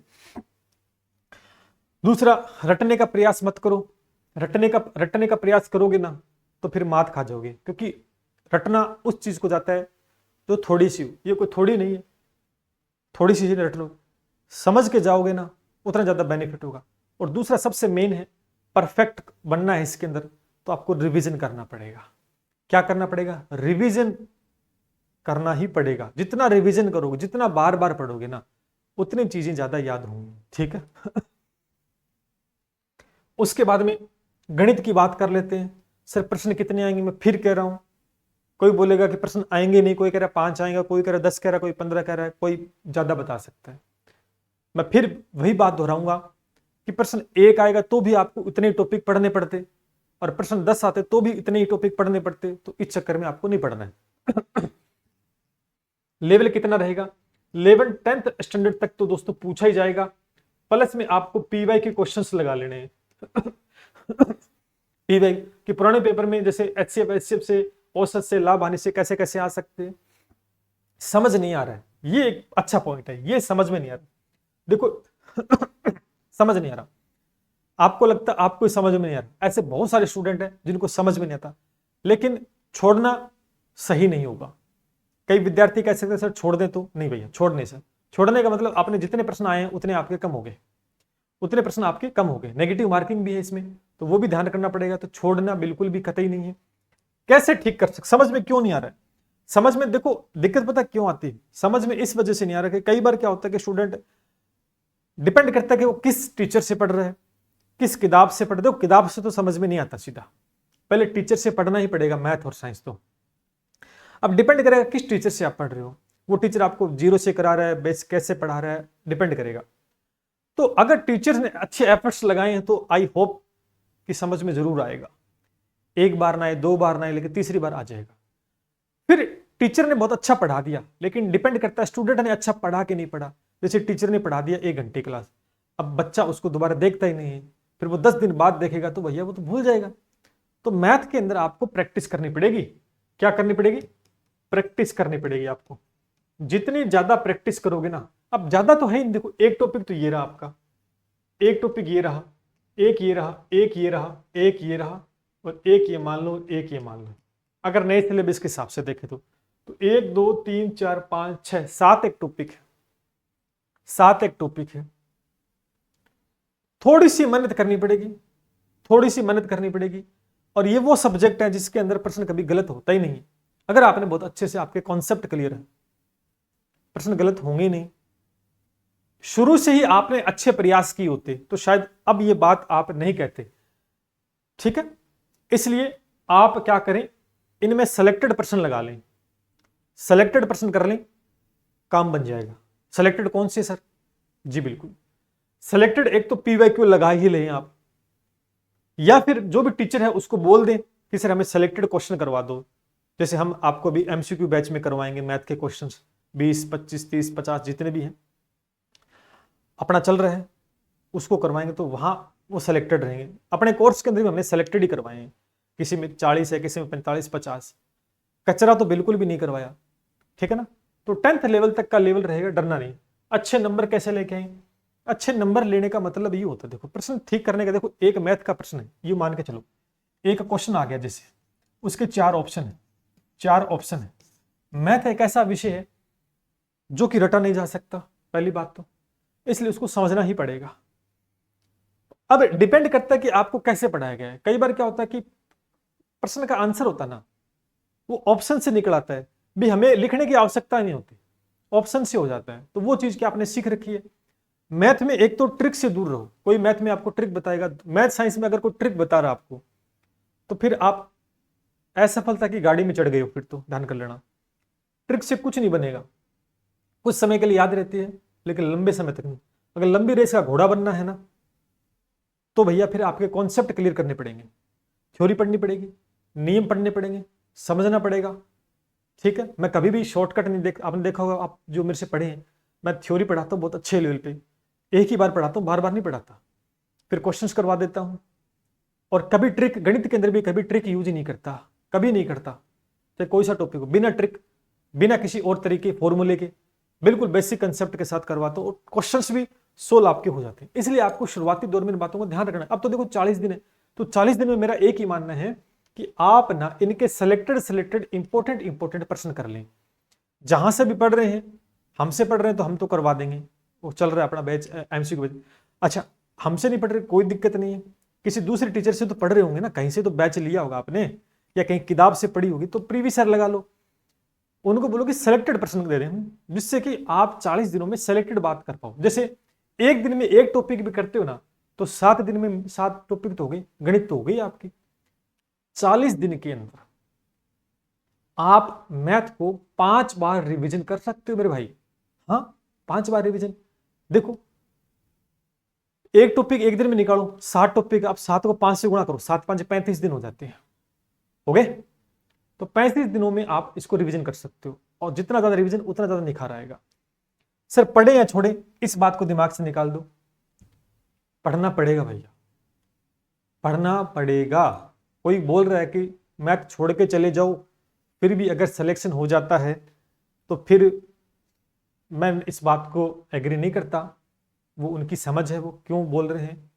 दूसरा, रटने का प्रयास मत करो। रटने का प्रयास करोगे ना तो फिर मात खा जाओगे, क्योंकि रटना उस चीज को जाता है जो थोड़ी सी हो, ये कोई थोड़ी नहीं है, थोड़ी सी रट लो, समझ के जाओगे ना उतना ज्यादा बेनिफिट होगा। और दूसरा सबसे मेन है, परफेक्ट बनना है इसके अंदर तो आपको रिवीजन करना पड़ेगा। क्या करना पड़ेगा? रिवीजन करना ही पड़ेगा। जितना रिवीजन करोगे, जितना बार बार पढ़ोगे ना, उतनी चीजें ज्यादा याद होंगी। ठीक है। उसके बाद में गणित की बात कर लेते हैं। सर प्रश्न कितने आएंगे? मैं फिर कह रहा हूं, कोई बोलेगा कि प्रश्न आएंगे नहीं, कोई कह रहा है 5 आएगा, कोई कह रहा है 10 कह रहा है, कोई 15 कह रहा है, कोई ज्यादा बता सकता है। मैं फिर वही बात दोहराऊंगा कि प्रश्न 1 आएगा तो भी आपको इतने टॉपिक पढ़ने पड़ते, और प्रश्न 10 आते तो भी इतने ही टॉपिक पढ़ने पड़ते। तो इस चक्कर में आपको नहीं पढ़ना है। लेवल कितना रहेगा? लेवल 10th स्टैंडर्ड तक तो दोस्तों पूछा ही जाएगा, प्लस में आपको पीवाई के क्वेश्चंस लगा लेने हैं। पीवाई कि पुराने पेपर में जैसे एचसीएफ, एचसीएफ से, औसत से, लाभ हानि से कैसे कैसे आ सकते हैं। समझ नहीं आ रहा है, ये एक अच्छा पॉइंट है, ये समझ में नहीं आ रहा। देखो समझ नहीं आ रहा, आपको लगता आपको समझ में नहीं आ रहा। ऐसे बहुत सारे स्टूडेंट हैं जिनको समझ में नहीं आता, लेकिन छोड़ना सही नहीं होगा। कई विद्यार्थी कह सकते हैं सर छोड़ दें, तो नहीं भैया, छोड़ नहीं सर। छोड़ने का मतलब आपने जितने प्रश्न आए हैं उतने आपके कम हो गए, उतने प्रश्न आपके कम हो गए। नेगेटिव मार्किंग भी है इसमें, तो वो भी ध्यान करना पड़ेगा। तो छोड़ना बिल्कुल भी कतई नहीं है। कैसे ठीक कर सकते? समझ में क्यों नहीं आ रहा है? समझ में देखो दिक्कत पता क्यों आती है? समझ में इस वजह से नहीं आ रहा कि कई बार क्या होता है कि स्टूडेंट डिपेंड करता है कि वो किस टीचर से पढ़ रहा है, किस किताब से पढ़ रहे हो। किताब से तो समझ में नहीं आता सीधा, पहले टीचर से पढ़ना ही पड़ेगा, मैथ और साइंस। तो अब डिपेंड करेगा किस टीचर से आप पढ़ रहे हो। वो टीचर आपको 0 से करा रहा है, बेस कैसे पढ़ा रहा है, डिपेंड करेगा। तो अगर टीचर ने अच्छे एफर्ट्स लगाए हैं तो आई होप कि समझ में जरूर आएगा। 1 बार ना आए, 2 बार ना आए, लेकिन तीसरी बार आ जाएगा। फिर टीचर ने बहुत अच्छा पढ़ा दिया, लेकिन डिपेंड करता है स्टूडेंट ने अच्छा पढ़ा कि नहीं पढ़ा। जैसे टीचर ने पढ़ा दिया 1 घंटे क्लास, अब बच्चा उसको दोबारा देखता ही नहीं है, फिर वो 10 दिन बाद देखेगा तो भैया वो तो भूल जाएगा। तो मैथ के अंदर आपको प्रैक्टिस करनी पड़ेगी। क्या करनी पड़ेगी? प्रैक्टिस करनी पड़ेगी आपको। जितनी ज्यादा प्रैक्टिस करोगे ना, अब ज्यादा तो है ही। देखो एक टॉपिक तो ये रहा आपका, एक टॉपिक ये रहा, एक ये रहा, एक ये रहा, एक ये रहा, और एक ये मान लो, एक ये मान लो। अगर नए सिलेबस के हिसाब से देखें तो 1 2 3 4 5 6 7 एक टॉपिक है, 7 एक टॉपिक है। थोड़ी सी मेहनत करनी पड़ेगी, थोड़ी सी मेहनत करनी पड़ेगी। और ये वो सब्जेक्ट है जिसके अंदर प्रश्न कभी गलत होता ही नहीं। अगर आपने बहुत अच्छे से, आपके कॉन्सेप्ट क्लियर है, प्रश्न गलत होंगे नहीं। शुरू से ही आपने अच्छे प्रयास किए होते तो शायद अब ये बात आप नहीं कहते। ठीक है, इसलिए आप क्या करें, इनमें सेलेक्टेड प्रश्न लगा लें, सेलेक्टेड प्रश्न कर लें, काम बन जाएगा। सेलेक्टेड कौन से सर? जी बिल्कुल सेलेक्टेड। एक तो पीवाईक्यू लगा ही लें आप, या फिर जो भी टीचर है उसको बोल दें कि सर हमें सेलेक्टेड क्वेश्चन करवा दो। जैसे हम आपको भी एमसीक्यू बैच में करवाएंगे मैथ के क्वेश्चंस, 20 25 30 50 जितने भी हैं अपना चल रहा है उसको करवाएंगे, तो वहां वो सेलेक्टेड रहेंगे। अपने कोर्स के अंदर भी हमने सेलेक्टेड ही करवाए हैं, किसी में 40 है, किसी में 45 50, कचरा तो बिल्कुल भी नहीं करवाया। ठीक है ना? तो 10th लेवल तक का लेवल रहेगा, डरना नहीं। अच्छे नंबर कैसे लेके आए? अच्छे नंबर लेने का मतलब ये होता है, देखो प्रश्न ठीक करने का। देखो एक मैथ का प्रश्न है, ये मान के चलो एक क्वेश्चन आ गया, जैसे उसके 4 ऑप्शन है, 4 ऑप्शन है। मैथ एक ऐसा विषय है जो कि रटा नहीं जा सकता, पहली बात तो, इसलिए उसको समझना ही पड़ेगा। अब डिपेंड करता है कि आपको कैसे पढ़ाया गया है। कई बार क्या होता है कि प्रश्न का आंसर होता ना, वो ऑप्शन से निकल आता है, भी हमें लिखने की आवश्यकता नहीं होती, ऑप्शन से हो जाता है। तो वो चीज क्या आपने सीख रखी है। मैथ में एक तो ट्रिक से दूर रहो। कोई मैथ में आपको ट्रिक बताएगा, मैथ साइंस में अगर कोई ट्रिक बता रहा आपको, तो फिर आप असफलता की गाड़ी में चढ़ गए हो, फिर तो ध्यान कर लेना। ट्रिक से कुछ नहीं बनेगा, कुछ समय के लिए याद रहती है लेकिन लंबे समय तक नहीं। अगर लंबी रेस का घोड़ा बनना है ना, तो भैया फिर आपके कॉन्सेप्ट क्लियर करने पड़ेंगे, थ्योरी पढ़नी पड़ेगी, नियम पढ़ने पड़ेंगे, समझना पड़ेगा। ठीक है, मैं कभी भी शॉर्टकट नहीं आपने देखा होगा, आप जो मेरे से पढ़े हैं, मैं थ्योरी पढ़ाता हूँ बहुत अच्छे लेवल पे, एक ही बार पढ़ाता हूँ, बार बार नहीं पढ़ाता, फिर क्वेश्चंस करवा देता हूँ। और कभी ट्रिक, गणित के अंदर भी कभी ट्रिक यूज ही नहीं करता, कभी नहीं करता। चाहे कोई सा टॉपिक हो, बिना ट्रिक, बिना किसी और तरीके फॉर्मूले के, बिल्कुल बेसिक कंसेप्ट के साथ करवाता हूँ, और क्वेश्चंस भी 16 आपके हो जाते हैं। इसलिए आपको शुरुआती दौर में इन बातों को ध्यान रखना है। अब तो देखो 40 दिन है, तो 40 दिन में मेरा एक ही मानना है कि आप ना इनके सेलेक्टेड इंपॉर्टेंट प्रश्न कर लें। जहां से भी पढ़ रहे हैं, हमसे पढ़ रहे हैं तो हम तो करवा देंगे, वो चल रहा है अपना बैच एमसीक्यू बैच। अच्छा, हमसे नहीं पढ़ रहे कोई दिक्कत नहीं है, किसी दूसरे टीचर से तो पढ़ रहे होंगे ना, कहीं से तो बैच लिया होगा आपने या कहीं किताब से पढ़ी होगी, तो प्रीवियस ईयर लगा लो। उनको बोलो कि सिलेक्टेड प्रश्न दे रहे हैं, जिससे कि आप 40 दिनों में सिलेक्टेड बात कर पाओ। जैसे एक दिन में एक टॉपिक भी करते हो ना, तो 7 दिन में 7 टॉपिक तो हो गई, गणित तो हो गई आपकी। 40 दिन के अंदर आप मैथ को 5 बार रिवीजन कर सकते हो मेरे भाई। हाँ, 5 बार रिवीजन। देखो, एक टॉपिक एक दिन में निकालो, 7 टॉपिक, आप 7 को 5 से गुणा करो, 7 5 35 दिन हो जाते हैं, हो गए। तो 35 दिनों में आप इसको रिवीजन कर सकते हो, और जितना ज्यादा रिवीजन उतना ज्यादा निखार आएगा। सर पढ़े या छोड़े, इस बात को दिमाग से निकाल दो, पढ़ना पड़ेगा भैया, पढ़ना पड़ेगा। कोई बोल रहा है कि मैथ छोड़ के चले जाओ, फिर भी अगर सिलेक्शन हो जाता है तो फिर मैं इस बात को एग्री नहीं करता। वो उनकी समझ है, वो क्यों बोल रहे हैं।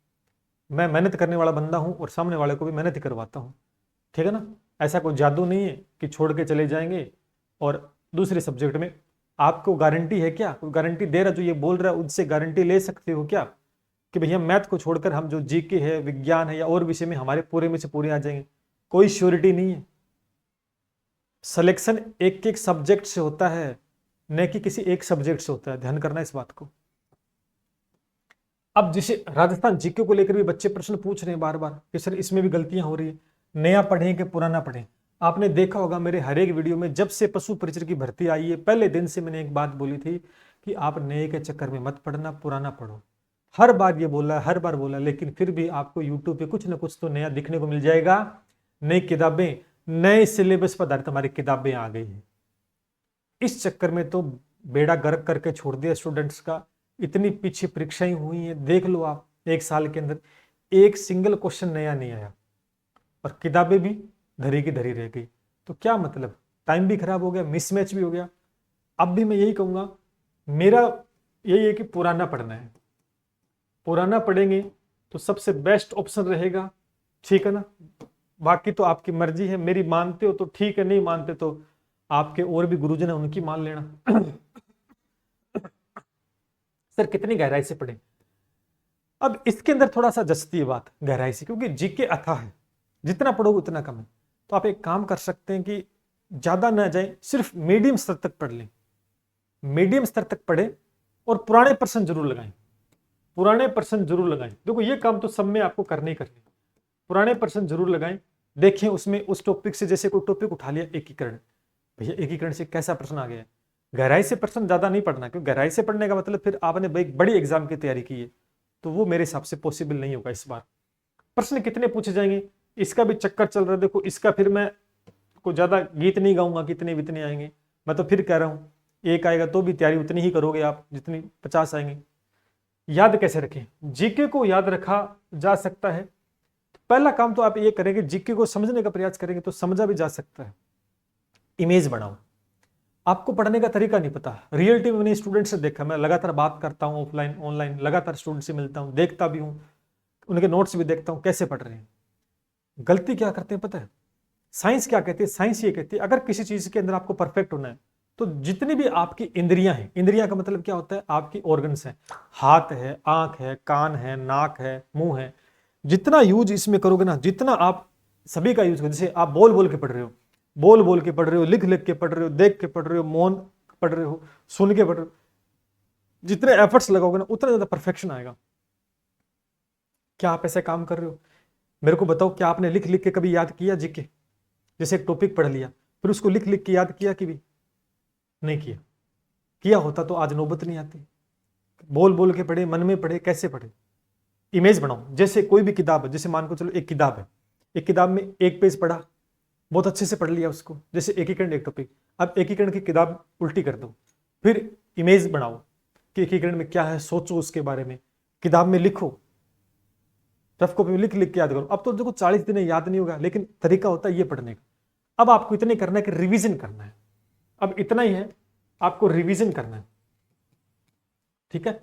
मैं मेहनत करने वाला बंदा हूं और सामने वाले को भी मेहनत ही करवाता हूं, ठीक है ना। ऐसा कोई जादू नहीं है कि छोड़ के चले जाएंगे और दूसरे सब्जेक्ट में। आपको गारंटी है क्या? कोई गारंटी दे रहा जो ये बोल रहा है उनसे गारंटी ले सकते हो क्या कि भैया मैथ को छोड़कर हम जो जीके है, विज्ञान है या और विषय में हमारे पूरे में से पूरे आ जाएंगे? कोई श्योरिटी नहीं है। सिलेक्शन एक एक सब्जेक्ट से होता है, न कि किसी एक सब्जेक्ट से होता है, ध्यान करना इस बात को। अब जैसे राजस्थान जीके को लेकर भी बच्चे प्रश्न पूछ रहे हैं बार बार कि सर इसमें भी गलतियां हो रही है, नया पढ़ें कि पुराना पढ़ें। आपने देखा होगा मेरे हर एक वीडियो में, जब से पशु परिचर की भर्ती आई है पहले दिन से मैंने एक बात बोली थी कि आप नए के चक्कर में मत पढ़ना, पुराना पढ़ो। हर बार ये बोला, हर बार बोला, लेकिन फिर भी आपको यूट्यूब पे कुछ ना कुछ तो नया दिखने को मिल जाएगा। नई किताबें, नए सिलेबस पर आधारित हमारी किताबें आ गई हैं। इस चक्कर में तो बेड़ा गर्क करके छोड़ दिया स्टूडेंट्स का। इतनी पीछे परीक्षाएं हुई हैं, देख लो आप, एक साल के अंदर एक सिंगल क्वेश्चन नया नहीं आया और किताबें भी धरी की धरी रह गई। तो क्या मतलब, टाइम भी खराब हो गया, मिसमैच भी हो गया। अब भी मैं यही कहूंगा, मेरा यही है कि पुराना पढ़ना है। पुराना पढ़ेंगे तो सबसे बेस्ट ऑप्शन रहेगा, ठीक है ना। बाकी तो आपकी मर्जी है, मेरी मानते हो तो ठीक है, नहीं मानते तो आपके और भी गुरुजन है उनकी मान लेना। सर कितनी गहराई से पढ़े? अब इसके अंदर थोड़ा सा जचती है बात गहराई से, क्योंकि जीके अथाह है, जितना पढ़ोगे उतना कम है। तो आप एक काम कर सकते हैं कि ज्यादा ना जाए, सिर्फ मीडियम स्तर तक पढ़ लें, मीडियम स्तर तक पढ़े और पुराने प्रश्न जरूर लगाएं, पुराने प्रश्न जरूर लगाएं। देखो ये काम तो सब में आपको करने ही करने, पुराने प्रश्न जरूर लगाएं। देखें उसमें उस टॉपिक से, जैसे कोई टॉपिक उठा लिया एकीकरण, भैया एकीकरण से कैसा प्रश्न आ गया है। गहराई से प्रश्न ज्यादा नहीं पढ़ना, क्योंकि गहराई से पढ़ने का मतलब फिर आपने बड़ी एग्जाम की तैयारी की है, तो वो मेरे हिसाब से पॉसिबल नहीं होगा इस बार। प्रश्न कितने पूछे जाएंगे इसका भी चक्कर चल रहा है। देखो इसका फिर मैं कोई ज्यादा गीत नहीं गाऊंगा कितने कितने आएंगे, मैं तो फिर कह रहा हूँ एक आएगा तो भी तैयारी उतनी ही करोगे आप जितनी 50 आएंगे। याद कैसे रखें? जीके को याद रखा जा सकता है। पहला काम तो आप ये करेंगे, जीके को समझने का प्रयास करेंगे तो समझा भी जा सकता है। इमेज बनाओ। आपको पढ़ने का तरीका नहीं पता, रियलिटी में मैंने स्टूडेंट से देखा, मैं लगातार बात करता हूँ ऑफलाइन ऑनलाइन, लगातार स्टूडेंट से मिलता हूँ, देखता भी हूँ, उनके नोट्स भी देखता हूँ कैसे पढ़ रहे हैं। गलती क्या करते हैं पता है? साइंस क्या कहती है? साइंस ये कहती है अगर किसी चीज के अंदर आपको परफेक्ट होना है तो जितनी भी आपकी इंद्रियां हैं, इंद्रियां का मतलब क्या होता है? आपकी ऑर्गन्स हैं, हाथ है, आंख है, कान है, नाक है, मुंह है, जितना यूज इसमें करोगे ना, जितना आप सभी का यूज करो। जैसे आप बोल बोल के पढ़ रहे हो, बोल बोल के पढ़ रहे हो, लिख लिख के पढ़ रहे हो, देख के पढ़ रहे हो, मौन पढ़ रहे हो, सुन के पढ़ रहे हो, जितने एफर्ट्स लगाओगे ना उतना ज्यादा परफेक्शन आएगा। क्या आप ऐसे काम कर रहे हो? मेरे को बताओ, क्या आपने लिख लिख के कभी याद किया जीके? जैसे एक टॉपिक पढ़ लिया फिर उसको लिख लिख के याद किया कि भी नहीं किया? किया होता तो आज नौबत नहीं आती। बोल बोल के पढ़े, मन में पढ़े, कैसे पढ़े? इमेज बनाओ। जैसे कोई भी किताब है, जैसे मान को चलो एक किताब है, एक किताब में एक पेज पढ़ा, बहुत अच्छे से पढ़ लिया उसको, जैसे एकीकरण एक टॉपिक। अब एकीकरण की किताब उल्टी कर दो, फिर इमेज बनाओ कि एकीकरण में क्या है, सोचो उसके बारे में, किताब में लिखो, रफ कॉपी में लिख लिख के याद करो। अब तो देखो 40 दिन याद नहीं होगा, लेकिन तरीका होता है ये पढ़ने का। अब आपको इतने करना है कि रिवीजन करना है, अब इतना ही है आपको रिवीजन करना है, ठीक है।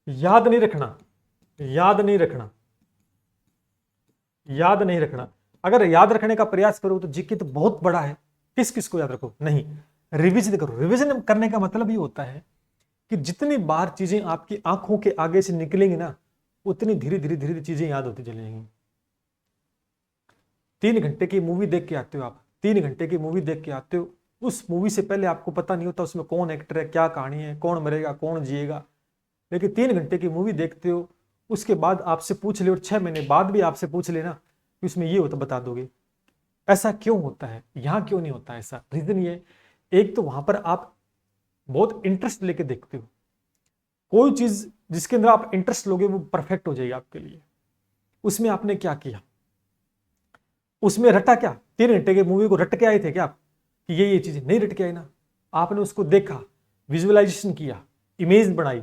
याद नहीं रखना, याद नहीं रखना, याद नहीं रखना। अगर याद रखने का प्रयास करो तो जीके तो बहुत बड़ा है, किस किस को याद रखो? नहीं, रिवीजन करो। रिवीजन करने का मतलब ये होता है कि जितनी बार चीजें आपकी आंखों के आगे से निकलेंगी ना, उतनी धीरे धीरे धीरे चीजें याद होती चली जाएंगी। 3 घंटे की मूवी देख के आते हो आप, 3 घंटे की मूवी देख के आते हो, उस मूवी से पहले आपको पता नहीं होता उसमें कौन एक्टर है, क्या कहानी है, कौन मरेगा कौन जिएगा। लेकिन 3 घंटे की मूवी देखते हो, उसके बाद आपसे पूछ ले और 6 महीने बाद भी आपसे पूछ लेना कि उसमें ये होता, बता दोगे। ऐसा क्यों होता है, यहां क्यों नहीं होता ऐसा? रीजन ये, एक तो वहां पर आप बहुत इंटरेस्ट लेके देखते हो, कोई चीज जिसके अंदर आप इंटरेस्ट लोगे वो परफेक्ट हो जाएगी आपके लिए। उसमें आपने क्या किया, उसमें रटा क्या? 3 घंटे की मूवी को रट के आए थे क्या आप कि ये चीज नहीं रट के आए ना, आपने उसको देखा, विजुअलाइजेशन किया, इमेज बनाई,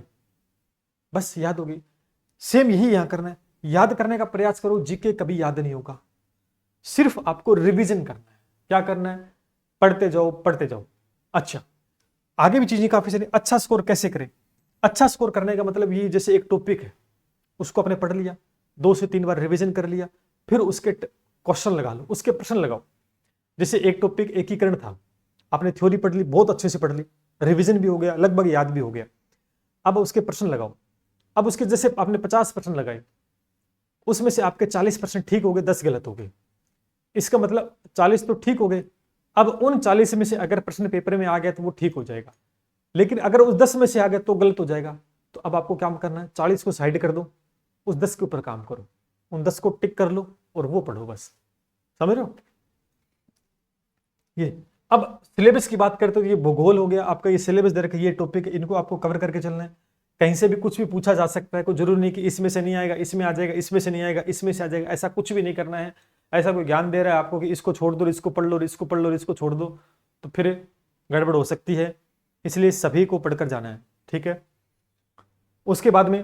बस याद हो गई। सेम यही यहां करना है, याद करने का प्रयास करो, जीके कभी याद नहीं होगा, सिर्फ आपको रिवीजन करना है। क्या करना है? पढ़ते जाओ पढ़ते जाओ। अच्छा, आगे भी चीजें काफी सारी। अच्छा स्कोर कैसे करें? अच्छा स्कोर करने का मतलब ये, जैसे एक टॉपिक है उसको आपने पढ़ लिया, 2 से 3 बार रिवीजन कर लिया, फिर उसके क्वेश्चन लगा लो, उसके प्रश्न लगाओ। जैसे एक टॉपिक एकीकरण था, आपने थ्योरी पढ़ ली, बहुत अच्छे से पढ़ ली, रिवीजन भी हो गया, लगभग याद भी हो गया, अब उसके प्रश्न लगाओ। अब उसके जैसे आपने 50 प्रश्न लगाए, उसमें से आपके 40% ठीक हो गए, 10 गलत हो गए। इसका मतलब 40 तो ठीक हो गए, अब उन 40 में से अगर प्रश्न पेपर में आ गया तो वो ठीक हो जाएगा, लेकिन अगर उस 10 में से आ गया तो गलत हो जाएगा। तो अब आपको क्या करना है? 40 को साइड कर दो, उस 10 के ऊपर काम करो, उन 10 को टिक कर लो और वो पढ़ो, बस। समझ रहे हो? ये अब सिलेबस की बात करते हो, ये भूगोल हो गया आपका, ये सिलेबस दे रखा है, ये टॉपिक, इनको आपको कवर करके चलना है। कहीं से भी कुछ भी पूछा जा सकता है, कोई जरूरी नहीं कि इसमें से नहीं आएगा, इसमें आ जाएगा, इसमें से नहीं आएगा, इसमें से आ जाएगा, ऐसा कुछ भी नहीं करना है। ऐसा कोई ज्ञान दे रहा है आपको कि इसको छोड़ दो, इसको पढ़ लो, इसको पढ़ लो, इसको छोड़ दो, तो फिर गड़बड़ हो सकती है। इसलिए सभी को पढ़कर जाना है, ठीक है। उसके बाद में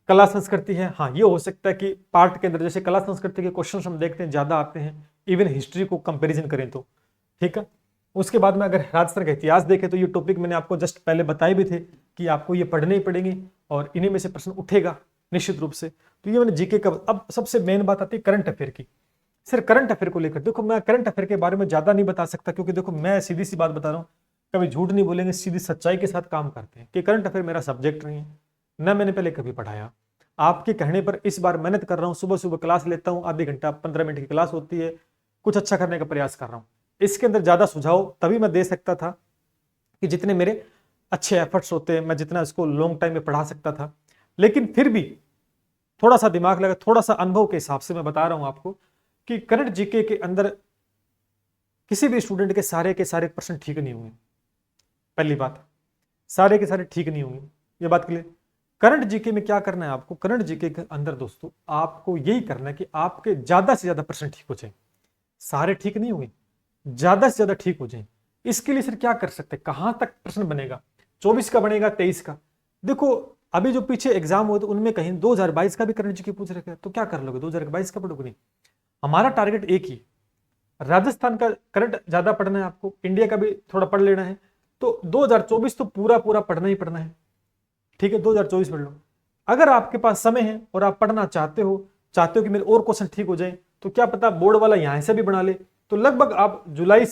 कला संस्कृति है। हाँ, ये हो सकता है कि पार्ट के अंदर जैसे कला संस्कृति के क्वेश्चन हम देखते हैं ज्यादा आते हैं, इवन हिस्ट्री को कंपैरिजन करें तो, ठीक है। उसके बाद में अगर राजस्थान का इतिहास देखें तो ये टॉपिक मैंने आपको जस्ट पहले बताए भी थे कि आपको ये पढ़ने ही पड़ेंगे और इन्हीं में से प्रश्न उठेगा निश्चित रूप से। तो ये मैंने जीके का। अब सबसे मेन बात आती है करंट अफेयर की। सिर्फ करंट अफेयर को लेकर देखो, मैं करंट अफेयर के बारे में ज्यादा नहीं बता सकता, क्योंकि देखो मैं सीधी सी बात बता रहा हूँ, कभी झूठ नहीं बोलेंगे, सीधी सच्चाई के साथ काम करते हैं कि करंट अफेयर मेरा सब्जेक्ट नहीं है, न मैंने पहले कभी पढ़ाया। आपके कहने पर इस बार मेहनत कर रहा हूँ, सुबह सुबह क्लास लेता हूँ, आधे घंटा 15 मिनट की क्लास होती है, कुछ अच्छा करने का प्रयास कर रहा हूँ। इसके अंदर ज्यादा सुझाव तभी मैं दे सकता था कि जितने मेरे अच्छे एफर्ट्स होते, मैं जितना इसको लॉन्ग टाइम में पढ़ा सकता था। लेकिन फिर भी थोड़ा सा दिमाग लगा, थोड़ा सा अनुभव के हिसाब से मैं बता रहा हूं आपको कि करंट जीके के अंदर किसी भी स्टूडेंट के सारे प्रश्न ठीक नहीं होंगे। पहली बात, सारे के सारे ठीक नहीं होंगे, ये बात क्लियर। करंट जीके में क्या करना है आपको? करंट जीके के अंदर दोस्तों आपको यही करना है कि आपके ज्यादा से ज्यादा प्रश्न ठीक हो जाए। सारे ठीक नहीं होंगे, ज्यादा से ज्यादा ठीक हो जाए। इसके लिए सर क्या कर सकते हैं? कहां तक प्रश्न बनेगा? 24 का बनेगा, 23 का? देखो अभी जो पीछे एग्जाम हुए तो उनमें कहीं 2022 का भी करंट जीके पूछ रखे हैं, तो क्या कर लोगे? 2022 का पढ़ोगे नहीं। हमारा टारगेट एक ही, राजस्थान का करंट ज्यादा पढ़ना है आपको, इंडिया का भी थोड़ा पढ़ लेना है, तो 2024 तो पूरा पूरा पढ़ना ही पढ़ना है, ठीक है। 2024 पढ़ लो। अगर आपके पास समय है और आप पढ़ना चाहते हो कि मेरे और क्वेश्चन ठीक हो जाए, तो क्या पता बोर्ड वाला यहां से भी बना ले, तो लगभग आप जुलाई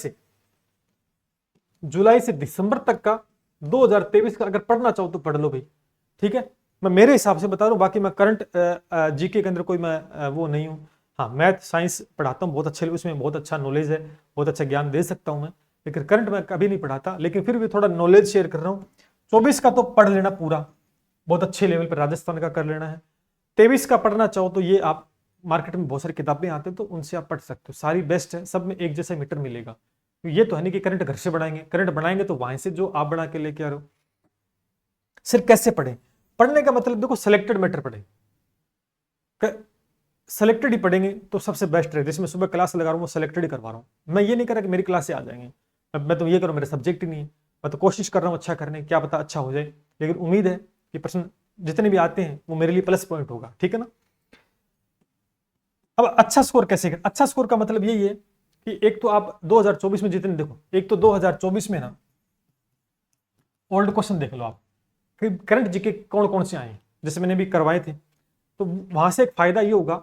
से दिसंबर तक का 2023 का अगर पढ़ना चाहो तो पढ़ लो भाई, ठीक है। मैं मेरे हिसाब से बता रहा हूं, बाकी मैं करंट जीके के अंदर कोई मैं वो नहीं हूं। हाँ, मैथ साइंस पढ़ाता हूँ बहुत अच्छे, उसमें बहुत अच्छा नॉलेज है, बहुत अच्छा ज्ञान दे सकता हूं मैं, लेकिन करंट मैं कभी नहीं पढ़ाता, लेकिन फिर भी थोड़ा नॉलेज शेयर कर रहा हूँ। 24 का तो पढ़ लेना पूरा, बहुत अच्छे लेवल पर राजस्थान का कर लेना है। 23 का पढ़ना चाहो तो ये आप मार्केट में बहुत सारी किताबें आते हैं तो उनसे आप पढ़ सकते हो, सारी बेस्ट है, सब में एक जैसा मीटर मिलेगा। तो ये तो है नहीं कि करंट घर से बढ़ाएंगे, करंट बनाएंगे तो वहां से जो आप बना के लेके आ रहे हो। सिर्फ कैसे पढ़े? पढ़ने का मतलब देखो सिलेक्टेड मैटर पढ़े, सिलेक्टेड ही पढ़ेंगे तो सबसे बेस्ट है। जिसमें सुबह क्लास लगा रहा हूँ वो सिलेक्टेड ही करवा रहा हूँ। मैं ये नहीं कर रहा कि मेरी क्लास से आ जाएंगे, मैं तो ये करूँ, मेरा सब्जेक्ट ही नहीं है, मैं तो कोशिश कर रहा हूँ अच्छा करने, क्या पता अच्छा हो जाए, लेकिन उम्मीद है कि प्रश्न जितने भी आते हैं वो मेरे लिए प्लस पॉइंट होगा, ठीक है ना। अब अच्छा स्कोर कैसे करें? अच्छा स्कोर का मतलब यही है कि एक तो आप 2024 में जितने देखो, एक तो 2024 में ना ओल्ड क्वेश्चन देख लो आप, करंट जीके कौन कौन से आए हैं, जैसे मैंने भी करवाए थे, तो वहां से एक फायदा ये होगा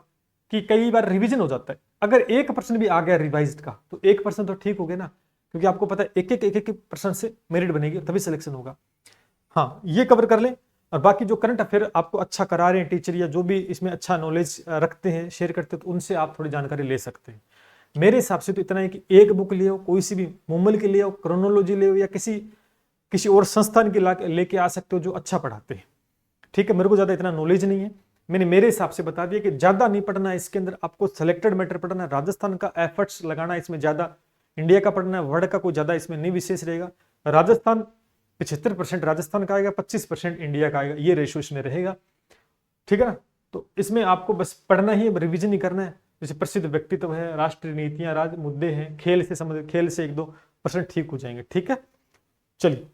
कि कई बार रिवीजन हो जाता है। अगर 1% भी आ गया रिवाइज्ड का तो 1% तो ठीक हो गया ना, क्योंकि आपको पता है एक एक प्रश्न से मेरिट बनेगी, तभी सिलेक्शन होगा। हाँ, ये कवर कर ले। और बाकी जो करंट अफेयर आपको अच्छा करा रहे हैं टीचर या जो भी इसमें अच्छा नॉलेज रखते हैं, शेयर करते हैं, तो उनसे आप थोड़ी जानकारी ले सकते हैं। मेरे हिसाब से तो इतना है कि एक बुक ले आओ, कोई सी भी मुम्बल की ले आओ, क्रोनोलॉजी ले आओ, या किसी और संस्थान की लेके आ सकते हो जो अच्छा पढ़ाते हैं। ठीक है, मेरे को ज़्यादा इतना नॉलेज नहीं है, मैंने मेरे हिसाब से बता दिया कि ज़्यादा नहीं पढ़ना है इसके अंदर, आपको सेलेक्टेड मैटर पढ़ना है, राजस्थान का एफर्ट्स लगाना है इसमें ज़्यादा, इंडिया का पढ़ना है, वर्ल्ड का कोई ज़्यादा इसमें नहीं विशेष रहेगा। राजस्थान 75% राजस्थान का आएगा, 25% इंडिया का आएगा, ये रेशो इसमें रहेगा। ठीक है ना, तो इसमें आपको बस पढ़ना ही है, रिविजन ही करना है। जैसे प्रसिद्ध व्यक्तित्व है, राष्ट्रीय नीतियां, राज मुद्दे हैं, खेल से संबंधित, खेल से 1-2% ठीक हो जाएंगे। ठीक है, चलिए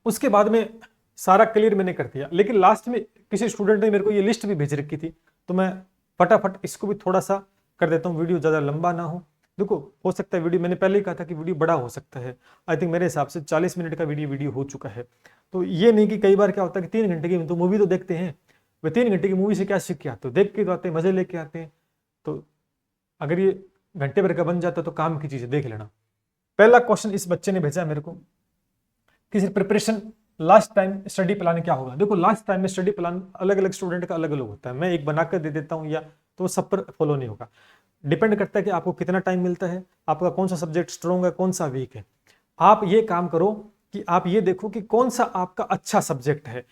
उसके बाद में सारा क्लियर मैंने कर दिया, लेकिन लास्ट में किसी स्टूडेंट ने मेरे को ये लिस्ट भी भेज रखी थी, तो मैं फटाफट इसको भी थोड़ा सा कर देता हूँ, वीडियो ज़्यादा लंबा ना हो। देखो हो सकता है वीडियो, मैंने पहले ही कहा था कि वीडियो बड़ा हो सकता है, आई थिंक मेरे हिसाब से 40 मिनट का वीडियो हो चुका है। तो ये नहीं कि कई बार क्या होता है कि 3 घंटे की तो मूवी तो देखते हैं, वे 3 घंटे की मूवी से क्या सीख के आते हो, देख के तो आते हैं, मजे लेके आते हैं। तो अगर ये घंटे भर का बन जाता तो काम की चीज़ें देख लेना। पहला क्वेश्चन इस बच्चे ने भेजा मेरे को, किसी preparation last time study plan क्या होगा। देखो लास्ट टाइम में स्टडी प्लान अलग अलग स्टूडेंट का अलग अलग होता है, मैं एक बनाकर दे देता हूँ या तो सब पर फॉलो नहीं होगा, डिपेंड करता है कि आपको कितना टाइम मिलता है, आपका कौन सा सब्जेक्ट स्ट्रॉन्ग है, कौन सा वीक है। आप ये काम करो कि आप ये देखो कि कौन सा आपका अच्छा सब्जेक्ट है,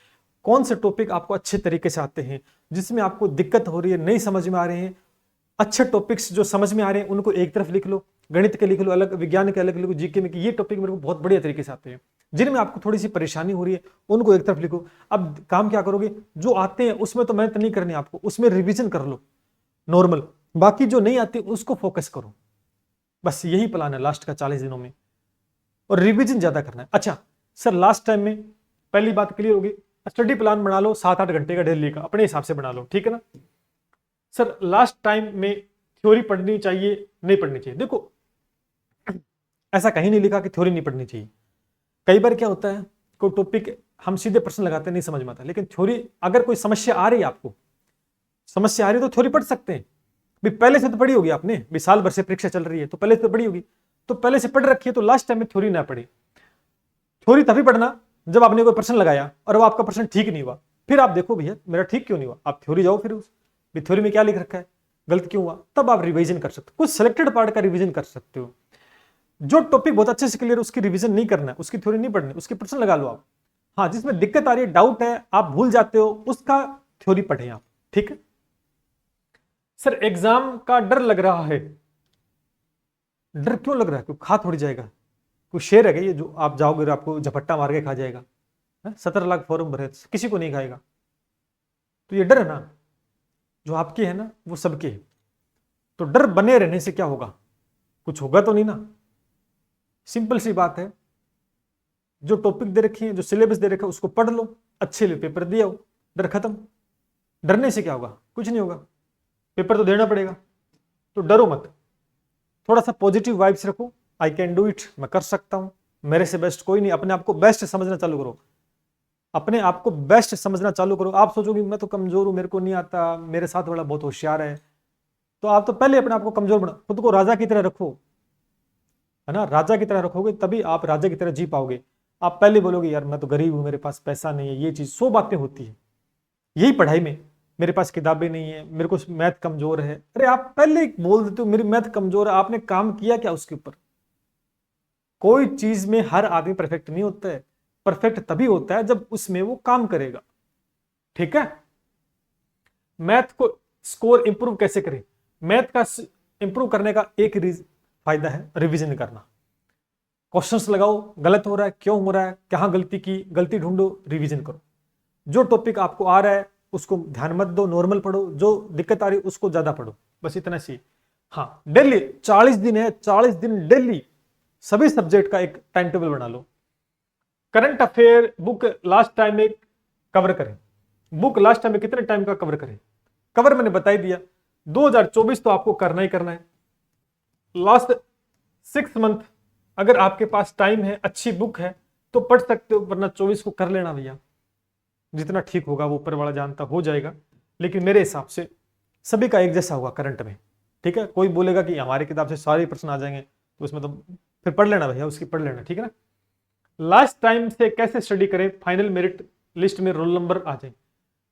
कौन से टॉपिक आपको अच्छे तरीके से आते हैं, जिसमें आपको दिक्कत हो रही है, नहीं समझ में आ रहे हैं, अच्छे टॉपिक्स जो समझ में आ रहे हैं उनको एक तरफ लिख लो, गणित के लिख लो अलग, विज्ञान के अलग लिखो, जीके में कि ये टॉपिक मेरे को बहुत बढ़िया तरीके से आते हैं, जिनमें आपको थोड़ी सी परेशानी हो रही है उनको एक तरफ लिखो। अब काम क्या करोगे, जो आते हैं उसमें तो मेहनत नहीं करनी आपको, उसमें रिविजन कर लो नॉर्मल, बाकी जो नहीं आती उसको फोकस करो। बस यही प्लान है लास्ट का 40 दिनों में, और रिविजन ज्यादा करना है। अच्छा सर लास्ट टाइम में पहली बात क्लियर होगी, स्टडी प्लान बना लो 7-8 घंटे का डेली का, अपने हिसाब से बना लो, ठीक है ना। सर लास्ट टाइम में थ्योरी पढ़नी चाहिए नहीं पढ़नी चाहिए, देखो ऐसा कहीं नहीं लिखा कि थ्योरी नहीं पढ़नी चाहिए। कई बार क्या होता है कोई टॉपिक हम सीधे प्रश्न लगाते हैं, नहीं समझ में आता, लेकिन थ्योरी अगर कोई समस्या आ रही है, आपको समस्या आ रही है तो थ्योरी पढ़ सकते हैं। भी पहले से तो पढ़ी होगी आपने, भी साल भर से परीक्षा चल रही है तो पहले से तो पढ़ी होगी, तो पहले से पढ़ रखी है, तो लास्ट टाइम में थ्योरी ना पढ़े। थ्योरी तभी पढ़ना जब आपने कोई प्रश्न लगाया और वो आपका प्रश्न ठीक नहीं हुआ, फिर आप देखो भैया मेरा ठीक क्यों नहीं हुआ, आप थ्योरी जाओ फिर उस थ्योरी में क्या लिख रखा है, गलत क्यों हुआ, तब आप रिवीजन कर सकते हो, कुछ सिलेक्टेड पार्ट का रिवीजन कर सकते हो। जो टॉपिक बहुत अच्छे से क्लियर, उसकी रिवीजन नहीं करना है, उसकी थ्योरी नहीं पढ़नी, उसके प्रश्न लगा लो आप। हाँ जिसमें दिक्कत आ रही है, डाउट है, आप भूल जाते हो, उसका थ्योरी पढ़ें आप, ठीक है। सर एग्जाम का डर लग रहा है, डर क्यों लग रहा है, क्यों खा थोड़ी जाएगा, कोई शेर है क्या ये जो आप जाओगे आपको झपट्टा मार के खा जाएगा, 17 लाख फॉर्म भरे किसी को नहीं खाएगा, तो ये डर है ना, जो आपके है ना वो सबके है। तो डर बने रहने से क्या होगा, कुछ होगा तो नहीं ना। सिंपल सी बात है, जो टॉपिक दे रखी है, जो सिलेबस दे रखा है उसको पढ़ लो, अच्छे लिए पेपर दिया हो, डर खत्म। डरने से क्या होगा, कुछ नहीं होगा, पेपर तो देना पड़ेगा, तो डरो मत, थोड़ा सा पॉजिटिव वाइब्स रखो, आई कैन डू इट, मैं कर सकता हूं, मेरे से बेस्ट कोई नहीं, अपने आप को बेस्ट समझना चालू करो, अपने आप को बेस्ट समझना चालू करो। आप सोचोगे मैं तो कमजोर हूं, मेरे को नहीं आता, मेरे साथ वाला बहुत होशियार है, तो आप तो पहले अपने आप को कमजोर बना, खुद को राजा की तरह रखो, है ना, राजा की तरह रखोगे तभी आप राजा की तरह जी पाओगे। आप पहले बोलोगे यार मैं तो गरीब हूं, मेरे पास पैसा नहीं है, ये चीज 100 बातें होती है, यही पढ़ाई में मेरे पास किताबें नहीं है, मेरे को मैथ कमजोर है, अरे आप पहले ही बोल देते हो मेरी मैथ कमजोर है, आपने काम किया क्या उसके ऊपर। कोई चीज में हर आदमी परफेक्ट नहीं होता है, परफेक्ट तभी होता है जब उसमें वो काम करेगा, ठीक है। मैथ को स्कोर इंप्रूव कैसे करें, मैथ का इंप्रूव करने का एक फायदा है रिवीजन करना, क्वेश्चंस लगाओ, गलत हो रहा है क्यों हो रहा है, कहां गलती की, गलती ढूंढो, रिवीजन करो। जो टॉपिक आपको आ रहा है उसको ध्यान मत दो, नॉर्मल पढ़ो, जो दिक्कत आ रही है उसको ज्यादा पढ़ो, बस इतना सी। हाँ डेली 40 दिन है, 40 दिन डेली सभी सब्जेक्ट का एक टाइम टेबल बना लो। Current affair book last time में कवर करें, बुक लास्ट टाइम में कितने टाइम का कवर करें, कवर मैंने बता ही दिया, 2024 तो आपको करना ही करना है। लास्ट 6 मंथ अगर आपके पास टाइम है, अच्छी बुक है तो पढ़ सकते हो, वरना 24 को कर लेना भैया, जितना ठीक होगा वो ऊपर वाला जानता, हो जाएगा। लेकिन मेरे हिसाब से सभी का एक जैसा होगा करंट में, ठीक है। कोई बोलेगा कि हमारी किताब से सारे प्रश्न आ जाएंगे तो उसमें तो फिर पढ़ लेना भैया, उसकी पढ़ लेना, ठीक है ना। लास्ट टाइम से कैसे स्टडी करें फाइनल मेरिट लिस्ट में रोल नंबर आ जाए।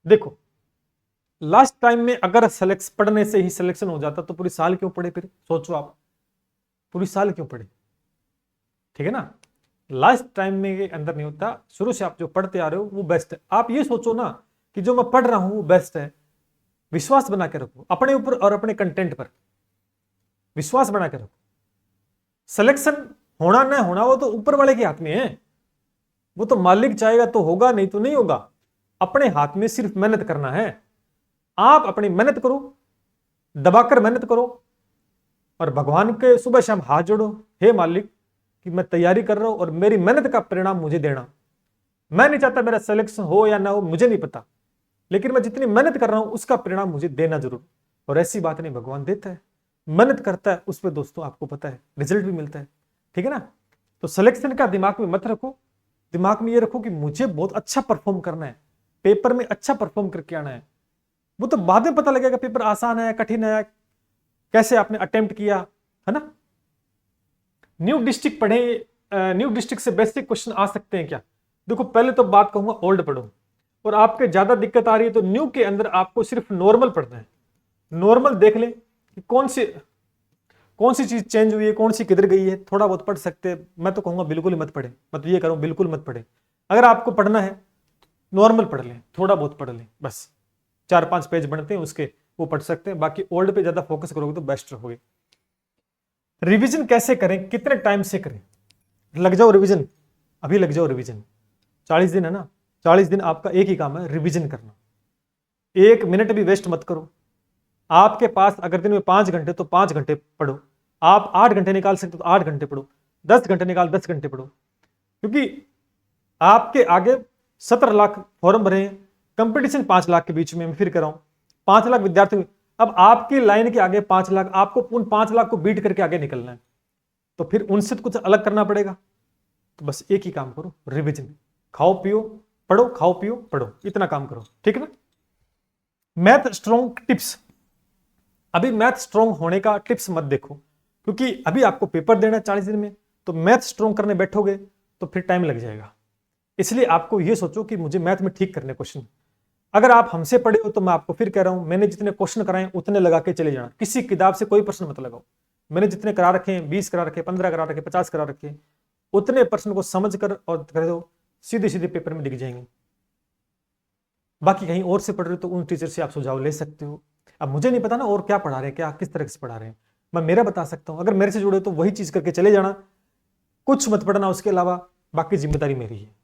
देखो लास्ट टाइम में अगर पढ़ने से ही सिलेक्शन हो जाता तो पूरी साल क्यों पढ़े, फिर सोचो आप पूरी साल क्यों पढ़े, ठीक है ना। लास्ट टाइम में के अंदर नहीं होता, शुरू से आप जो पढ़ते आ रहे हो वो बेस्ट है। आप ये सोचो ना कि जो मैं पढ़ रहा हूं वो बेस्ट है, विश्वास बना के रखो अपने ऊपर और अपने कंटेंट पर, विश्वास बना के रखो। सिलेक्शन होना ना होना वो तो ऊपर वाले के हाथ में है, वो तो मालिक चाहेगा तो होगा, नहीं तो नहीं होगा। अपने हाथ में सिर्फ मेहनत करना है। आप अपनी मेहनत करो, दबाकर मेहनत करो और भगवान के सुबह शाम हाथ जोड़ो, हे मालिक कि मैं तैयारी कर रहा हूं और मेरी मेहनत का परिणाम मुझे देना। मैं नहीं चाहता मेरा सिलेक्शन हो या ना हो, मुझे नहीं पता, लेकिन मैं जितनी मेहनत कर रहा हूं उसका परिणाम मुझे देना जरूर। और ऐसी बात नहीं, भगवान देता है, मेहनत करता है उस पर दोस्तों आपको पता है रिजल्ट भी मिलता है, ठीक है ना। तो सिलेक्शन का दिमाग में मत रखो, दिमाग में ये रखो कि मुझे बहुत अच्छा परफॉर्म करना है, पेपर में अच्छा परफॉर्म करके आना है। वो तो बाद में पता लगेगा पेपर आसान है कठिन है, कैसे आपने अटेम्प्ट किया, है ना। न्यू डिस्ट्रिक्ट पढ़े, न्यू डिस्ट्रिक्ट से बेसिक क्वेश्चन आ सकते हैं क्या? देखो पहले तो बात कहूंगा ओल्ड पढ़ो, और आपके ज्यादा दिक्कत आ रही है तो न्यू के अंदर आपको सिर्फ नॉर्मल पढ़ना है। नॉर्मल देख ले कि कौन सी चीज चेंज हुई है, कौन सी किधर गई है, थोड़ा बहुत पढ़ सकते हैं। मैं तो कहूंगा बिल्कुल ही मत पढ़े, मैं तो ये करूं बिल्कुल मत पढ़े। अगर आपको पढ़ना है नॉर्मल पढ़ लें, थोड़ा बहुत पढ़ लें, बस 4-5 पेज बनते हैं उसके, वो पढ़ सकते हैं। बाकी ओल्ड पे ज्यादा फोकस करोगे तो बेस्ट रहोगे। रिवीजन कैसे करें, कितने टाइम से करें? लग जाओ रिवीजन, अभी लग जाओ रिवीजन। 40 दिन है ना, 40 दिन आपका एक ही काम है, रिवीजन करना। 1 मिनट भी वेस्ट मत करो। आपके पास अगर दिन में 5 घंटे तो 5 घंटे पढ़ो, आप 8 घंटे निकाल सकते हो तो 8 घंटे पढ़ो, 10 घंटे निकाल 10 घंटे पढ़ो। क्योंकि आपके आगे 17 लाख फॉर्म भरे हैं, कंपटीशन 5 लाख के बीच में, मैं फिर कर रहा हूं 5 लाख विद्यार्थी। अब आपकी लाइन के आगे 5 लाख, आपको उन 5 लाख को बीट करके आगे निकलना है, तो फिर उनसे तो कुछ अलग करना पड़ेगा। तो बस एक ही काम करो, रिविजन। खाओ पियो पढ़ो, खाओ पियो पढ़ो, इतना काम करो, ठीक है ना। मैथ स्ट्रॉन्ग टिप्स, अभी मैथ स्ट्रॉन्ग होने का टिप्स मत देखो, क्योंकि अभी आपको पेपर देना है 40 दिन में, तो मैथ स्ट्रॉन्ग करने बैठोगे तो फिर टाइम लग जाएगा। इसलिए आपको यह सोचो कि मुझे मैथ में ठीक करने क्वेश्चन। अगर आप हमसे पढ़े हो तो मैं आपको फिर कह रहा हूं, मैंने जितने क्वेश्चन कराए उतने लगा के चले जाना, किसी किताब से कोई प्रश्न मत लगाओ। मैंने जितने करा रखे हैं, 20 करा रखे, 15 करा रखे, 50 करा रखे, उतने प्रश्न को समझ कर और कर दो, सीधे सीधे पेपर में दिख जाएंगे। बाकी कहीं और से पढ़ रहे हो तो उन टीचर से आप सुझाव ले सकते हो। अब मुझे नहीं पता ना और क्या पढ़ा रहे हैं, क्या किस तरह से पढ़ा रहे हैं, मैं मेरा बता सकता हूं। अगर मेरे से जुड़े तो वही चीज करके चले जाना, कुछ मत पढ़ना उसके अलावा, बाकी जिम्मेदारी मेरी है।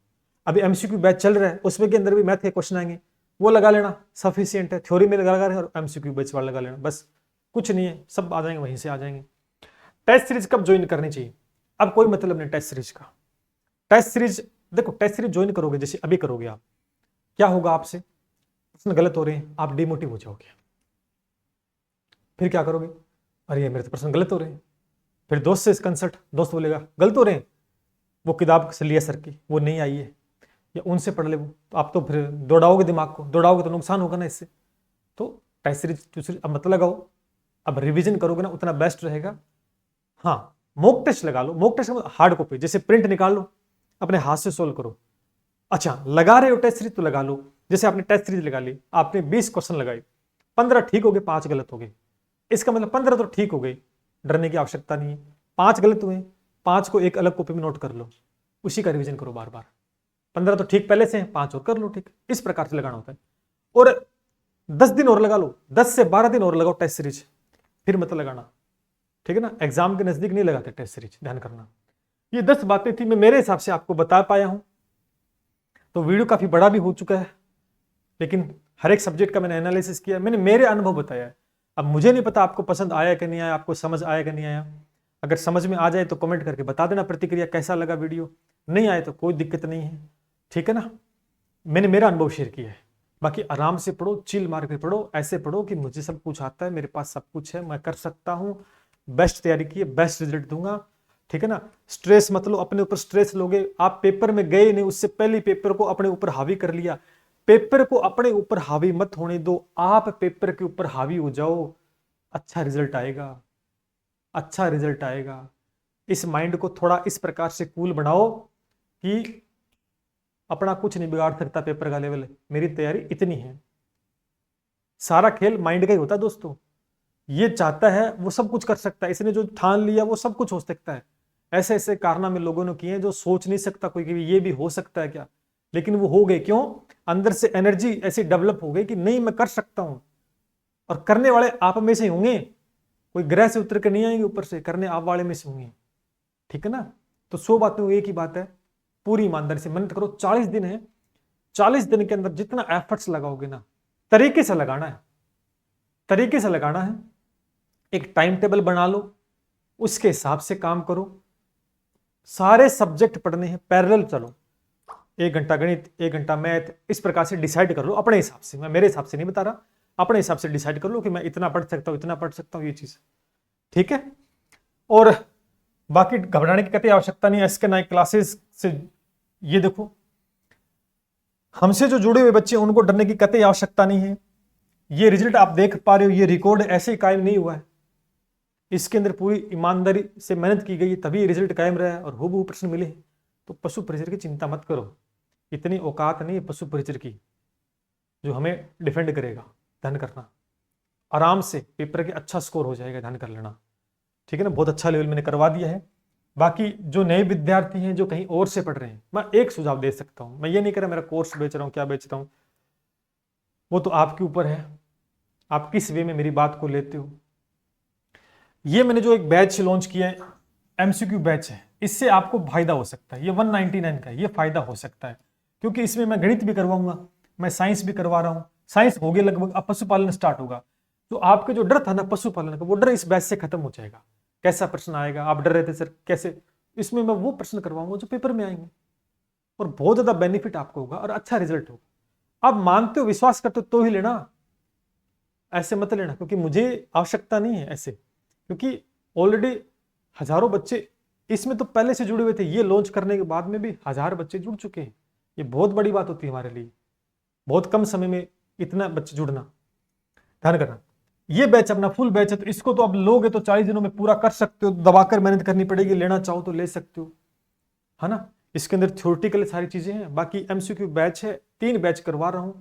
अभी एमसीक्यू बैच चल रहा है, उसमें के अंदर भी मैथ के क्वेश्चन आएंगे, वो लगा लेना सफिशियंट है। थ्योरी में लगा रहे और एमसीक्यू बैच वाला लगा लेना, बस कुछ नहीं है, सब आ जाएंगे, वहीं से आ जाएंगे। टेस्ट सीरीज कब ज्वाइन करनी चाहिए? अब कोई मतलब नहीं टेस्ट सीरीज का। टेस्ट सीरीज देखो, टेस्ट सीरीज ज्वाइन करोगे जैसे अभी करोगे आप, क्या होगा आपसे, प्रश्न गलत हो रहे हैं, आप डिमोटिव हो जाओगे। फिर क्या करोगे, अरे ये मेरे तो प्रश्न गलत हो रहे हैं। फिर दोस्त से कंसल्ट, दोस्त बोलेगा गलत हो रहे हैं, वो किताब से लिया सर की, वो नहीं आई है, या उनसे पढ़ ले वो, तो आप तो फिर दौड़ाओगे दिमाग को, दौड़ाओगे तो नुकसान होगा ना इससे। तो टेस्ट सीरीज अब मत लगाओ, अब रिवीजन करोगे ना उतना बेस्ट रहेगा। हाँ मॉक टेस्ट लगा लो, मॉक टेस्ट हार्ड कॉपी जैसे प्रिंट निकाल लो, अपने हाथ से सोल्व करो। अच्छा लगा रहे हो टेस्ट सीरीज तो लगा लो, जैसे आपने टेस्ट सीरीज लगा ली, आपने 20 क्वेश्चन लगाए, 15 ठीक हो गए, 5 गलत हो गए, इसका मतलब 15 तो ठीक हो गए, डरने की आवश्यकता नहीं है। 5 गलत हुए, 5 को एक अलग कॉपी में नोट कर लो, उसी का रिवीजन करो बार बार। 15 तो ठीक पहले से, 5 और कर लो ठीक, इस प्रकार से लगाना होता है। और 10 दिन और लगा लो, 10 से 12 दिन और लगाओ टेस्ट सीरीज, फिर मत लगाना, ठीक है ना। एग्जाम के नजदीक नहीं लगाते टेस्ट सीरीज, ध्यान करना। ये 10 बातें थी, मैं मेरे हिसाब से आपको बता पाया हूं। तो वीडियो काफी बड़ा भी हो चुका है, लेकिन हर एक सब्जेक्ट का मैंने एनालिसिस किया, मैंने मेरे अनुभव बताया है। अब मुझे नहीं पता आपको पसंद आया कि नहीं आया, आपको समझ आया कि नहीं आया। अगर समझ में आ जाए तो कमेंट करके बता देना प्रतिक्रिया, कैसा लगा वीडियो। नहीं आए तो कोई दिक्कत नहीं है, ठीक है ना। मैंने मेरा अनुभव शेयर किया है, बाकी आराम से पढ़ो, चिल मार के पढ़ो, ऐसे पढ़ो कि मुझे सब कुछ आता है, मेरे पास सब कुछ है, मैं कर सकता हूं, बेस्ट तैयारी की है, बेस्ट रिजल्ट दूंगा, ठीक है ना। स्ट्रेस मत लो, अपने ऊपर स्ट्रेस लोगे, आप पेपर में गए नहीं, उससे पहले पेपर को अपने ऊपर हावी कर लिया। पेपर को अपने ऊपर हावी मत होने दो, आप पेपर के ऊपर हावी हो जाओ, अच्छा रिजल्ट आएगा, अच्छा रिजल्ट आएगा। इस माइंड को थोड़ा इस प्रकार से कूल बनाओ कि अपना कुछ नहीं बिगाड़ सकता पेपर का लेवल है, मेरी तैयारी इतनी है। सारा खेल माइंड का ही होता है दोस्तों। ये चाहता है वो सब कुछ कर सकता है, इसने जो ठान लिया वो सब कुछ हो सकता है। ऐसे ऐसे कारनामे लोगों ने किए हैं जो सोच नहीं सकता कोई कि ये भी हो सकता है क्या, लेकिन वो हो गए। क्यों? अंदर से एनर्जी ऐसी डेवलप हो गई कि नहीं मैं कर सकता हूं। और करने वाले आप में से होंगे, कोई ग्रह से उतर कर नहीं आएंगे ऊपर से, करने आप वाले में से होंगे। ठीक है ना? तो 100 बातों में एक ही बात है, पूरी ईमानदारी से मेहनत करो। 40 दिन है, 40 दिन के अंदर जितना एफर्ट्स लगाओगे ना, तरीके से लगाना है, तरीके से लगाना है। एक टाइम टेबल बना लो, उसके हिसाब से काम करो। सारे सब्जेक्ट पढ़ने हैं, पैरेलल चलो। 1 घंटा गणित, 1 घंटा मैथ, इस प्रकार से डिसाइड कर लो अपने हिसाब से। मैं मेरे हिसाब से नहीं बता रहा, अपने हिसाब से डिसाइड कर लो कि मैं इतना पढ़ सकता हूं, इतना पढ़ सकता हूं, ये चीज। ठीक है? और बाकी घबराने की कतई आवश्यकता नहीं है। इसके नए क्लासेस से ये देखो, हमसे जो जुड़े हुए बच्चे उनको डरने की कतई आवश्यकता नहीं है। ये रिजल्ट आप देख पा रहे हो, ये रिकॉर्ड ऐसे ही कायम नहीं हुआ है। इसके अंदर पूरी ईमानदारी से मेहनत की गई, तभी रिजल्ट कायम रहा है और हूबहू प्रश्न मिले। तो पशु परिचर की चिंता मत करो, इतनी औकात नहीं है पशु परिचर की जो हमें डिफेंड करेगा। ध्यान करना, आराम से पेपर के अच्छा स्कोर हो जाएगा, ध्यान कर लेना। ठीक है ना? बहुत अच्छा लेवल मैंने करवा दिया है। बाकी जो नए विद्यार्थी हैं जो कहीं और से पढ़ रहे हैं, मैं एक सुझाव दे सकता हूं। मैं ये नहीं कह रहा मेरा कोर्स बेच रहा हूं, क्या बेच रहा हूं, वो तो आपके ऊपर है, आप किस वे में मेरी बात को लेते हो। ये मैंने जो एक बैच लॉन्च किया है, एमसीक्यू बैच है, इससे आपको फायदा हो सकता है। ये 199 का है, ये फायदा हो सकता है, क्योंकि इसमें मैं गणित भी करवाऊंगा, मैं साइंस भी करवा रहा हूं। साइंस हो गया लगभग, अब पशुपालन स्टार्ट होगा। तो आपके जो डर था ना पशुपालन का, वो डर इस बैच से खत्म हो जाएगा। कैसा प्रश्न आएगा, आप डर रहे थे सर कैसे, इसमें मैं वो प्रश्न करवाऊंगा जो पेपर में आएंगे, और बहुत ज्यादा बेनिफिट आपको होगा और अच्छा रिजल्ट होगा। आप मानते हो, विश्वास करते हो तो ही लेना, ऐसे मत लेना, क्योंकि मुझे आवश्यकता नहीं है ऐसे, क्योंकि ऑलरेडी हजारों बच्चे इसमें तो पहले से जुड़े हुए थे। ये लॉन्च करने के बाद में भी 1000 बच्चे जुड़ चुके हैं। ये बहुत बड़ी बात होती है हमारे लिए, बहुत कम समय में इतना बच्चे जुड़ना। ध्यान करना, ये बैच अपना फुल बैच है, तो इसको तो अब लोगे तो 40 दिनों में पूरा कर सकते हो। दबाकर मेहनत करनी पड़ेगी, लेना चाहो तो ले सकते हो, है ना? इसके अंदर थ्योरेटिकल सारी चीजें हैं। बाकी एमसीक्यू बैच है, 3 बैच करवा रहा हूं,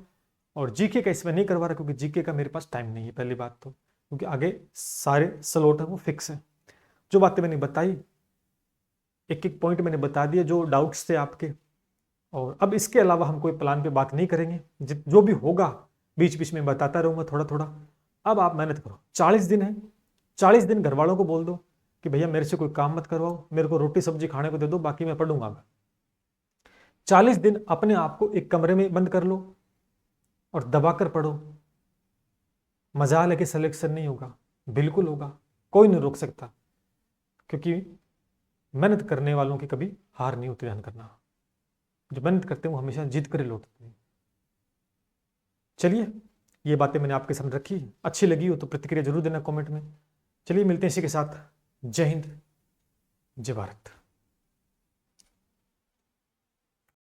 और जीके का इसमें नहीं करवा रहा क्योंकि जीके का मेरे पास टाइम नहीं है, पहली बात तो, क्योंकि आगे सारे स्लॉट है वो फिक्स है। जो बातें मैंने बताई, एक एक पॉइंट मैंने बता दिया जो डाउट्स थे आपके, और अब इसके अलावा हम कोई प्लान पे बात नहीं करेंगे। जो भी होगा बीच बीच में बताता रहूंगा थोड़ा थोड़ा। अब आप मेहनत करो, 40 दिन है, 40 दिन घर वालों को बोल दो कि भैया मेरे से कोई काम मत करवाओ, मेरे को रोटी सब्जी खाने को दे दो, बाकी मैं पढ़ूंगा। 40 दिन अपने आप को एक कमरे में बंद कर लो और दबाकर पढ़ो। मजाल है कि सिलेक्शन नहीं होगा, बिल्कुल होगा, कोई नहीं रोक सकता, क्योंकि मेहनत करने वालों की कभी हार नहीं होती। ध्यान करना, जो मेहनत करते हैं वो हमेशा जीत कर लौटते हैं। चलिए, ये बातें मैंने आपके सामने रखी, अच्छी लगी हो तो प्रतिक्रिया जरूर देना कमेंट में। चलिए मिलते हैं इसी के साथ। जय हिंद, जय भारत।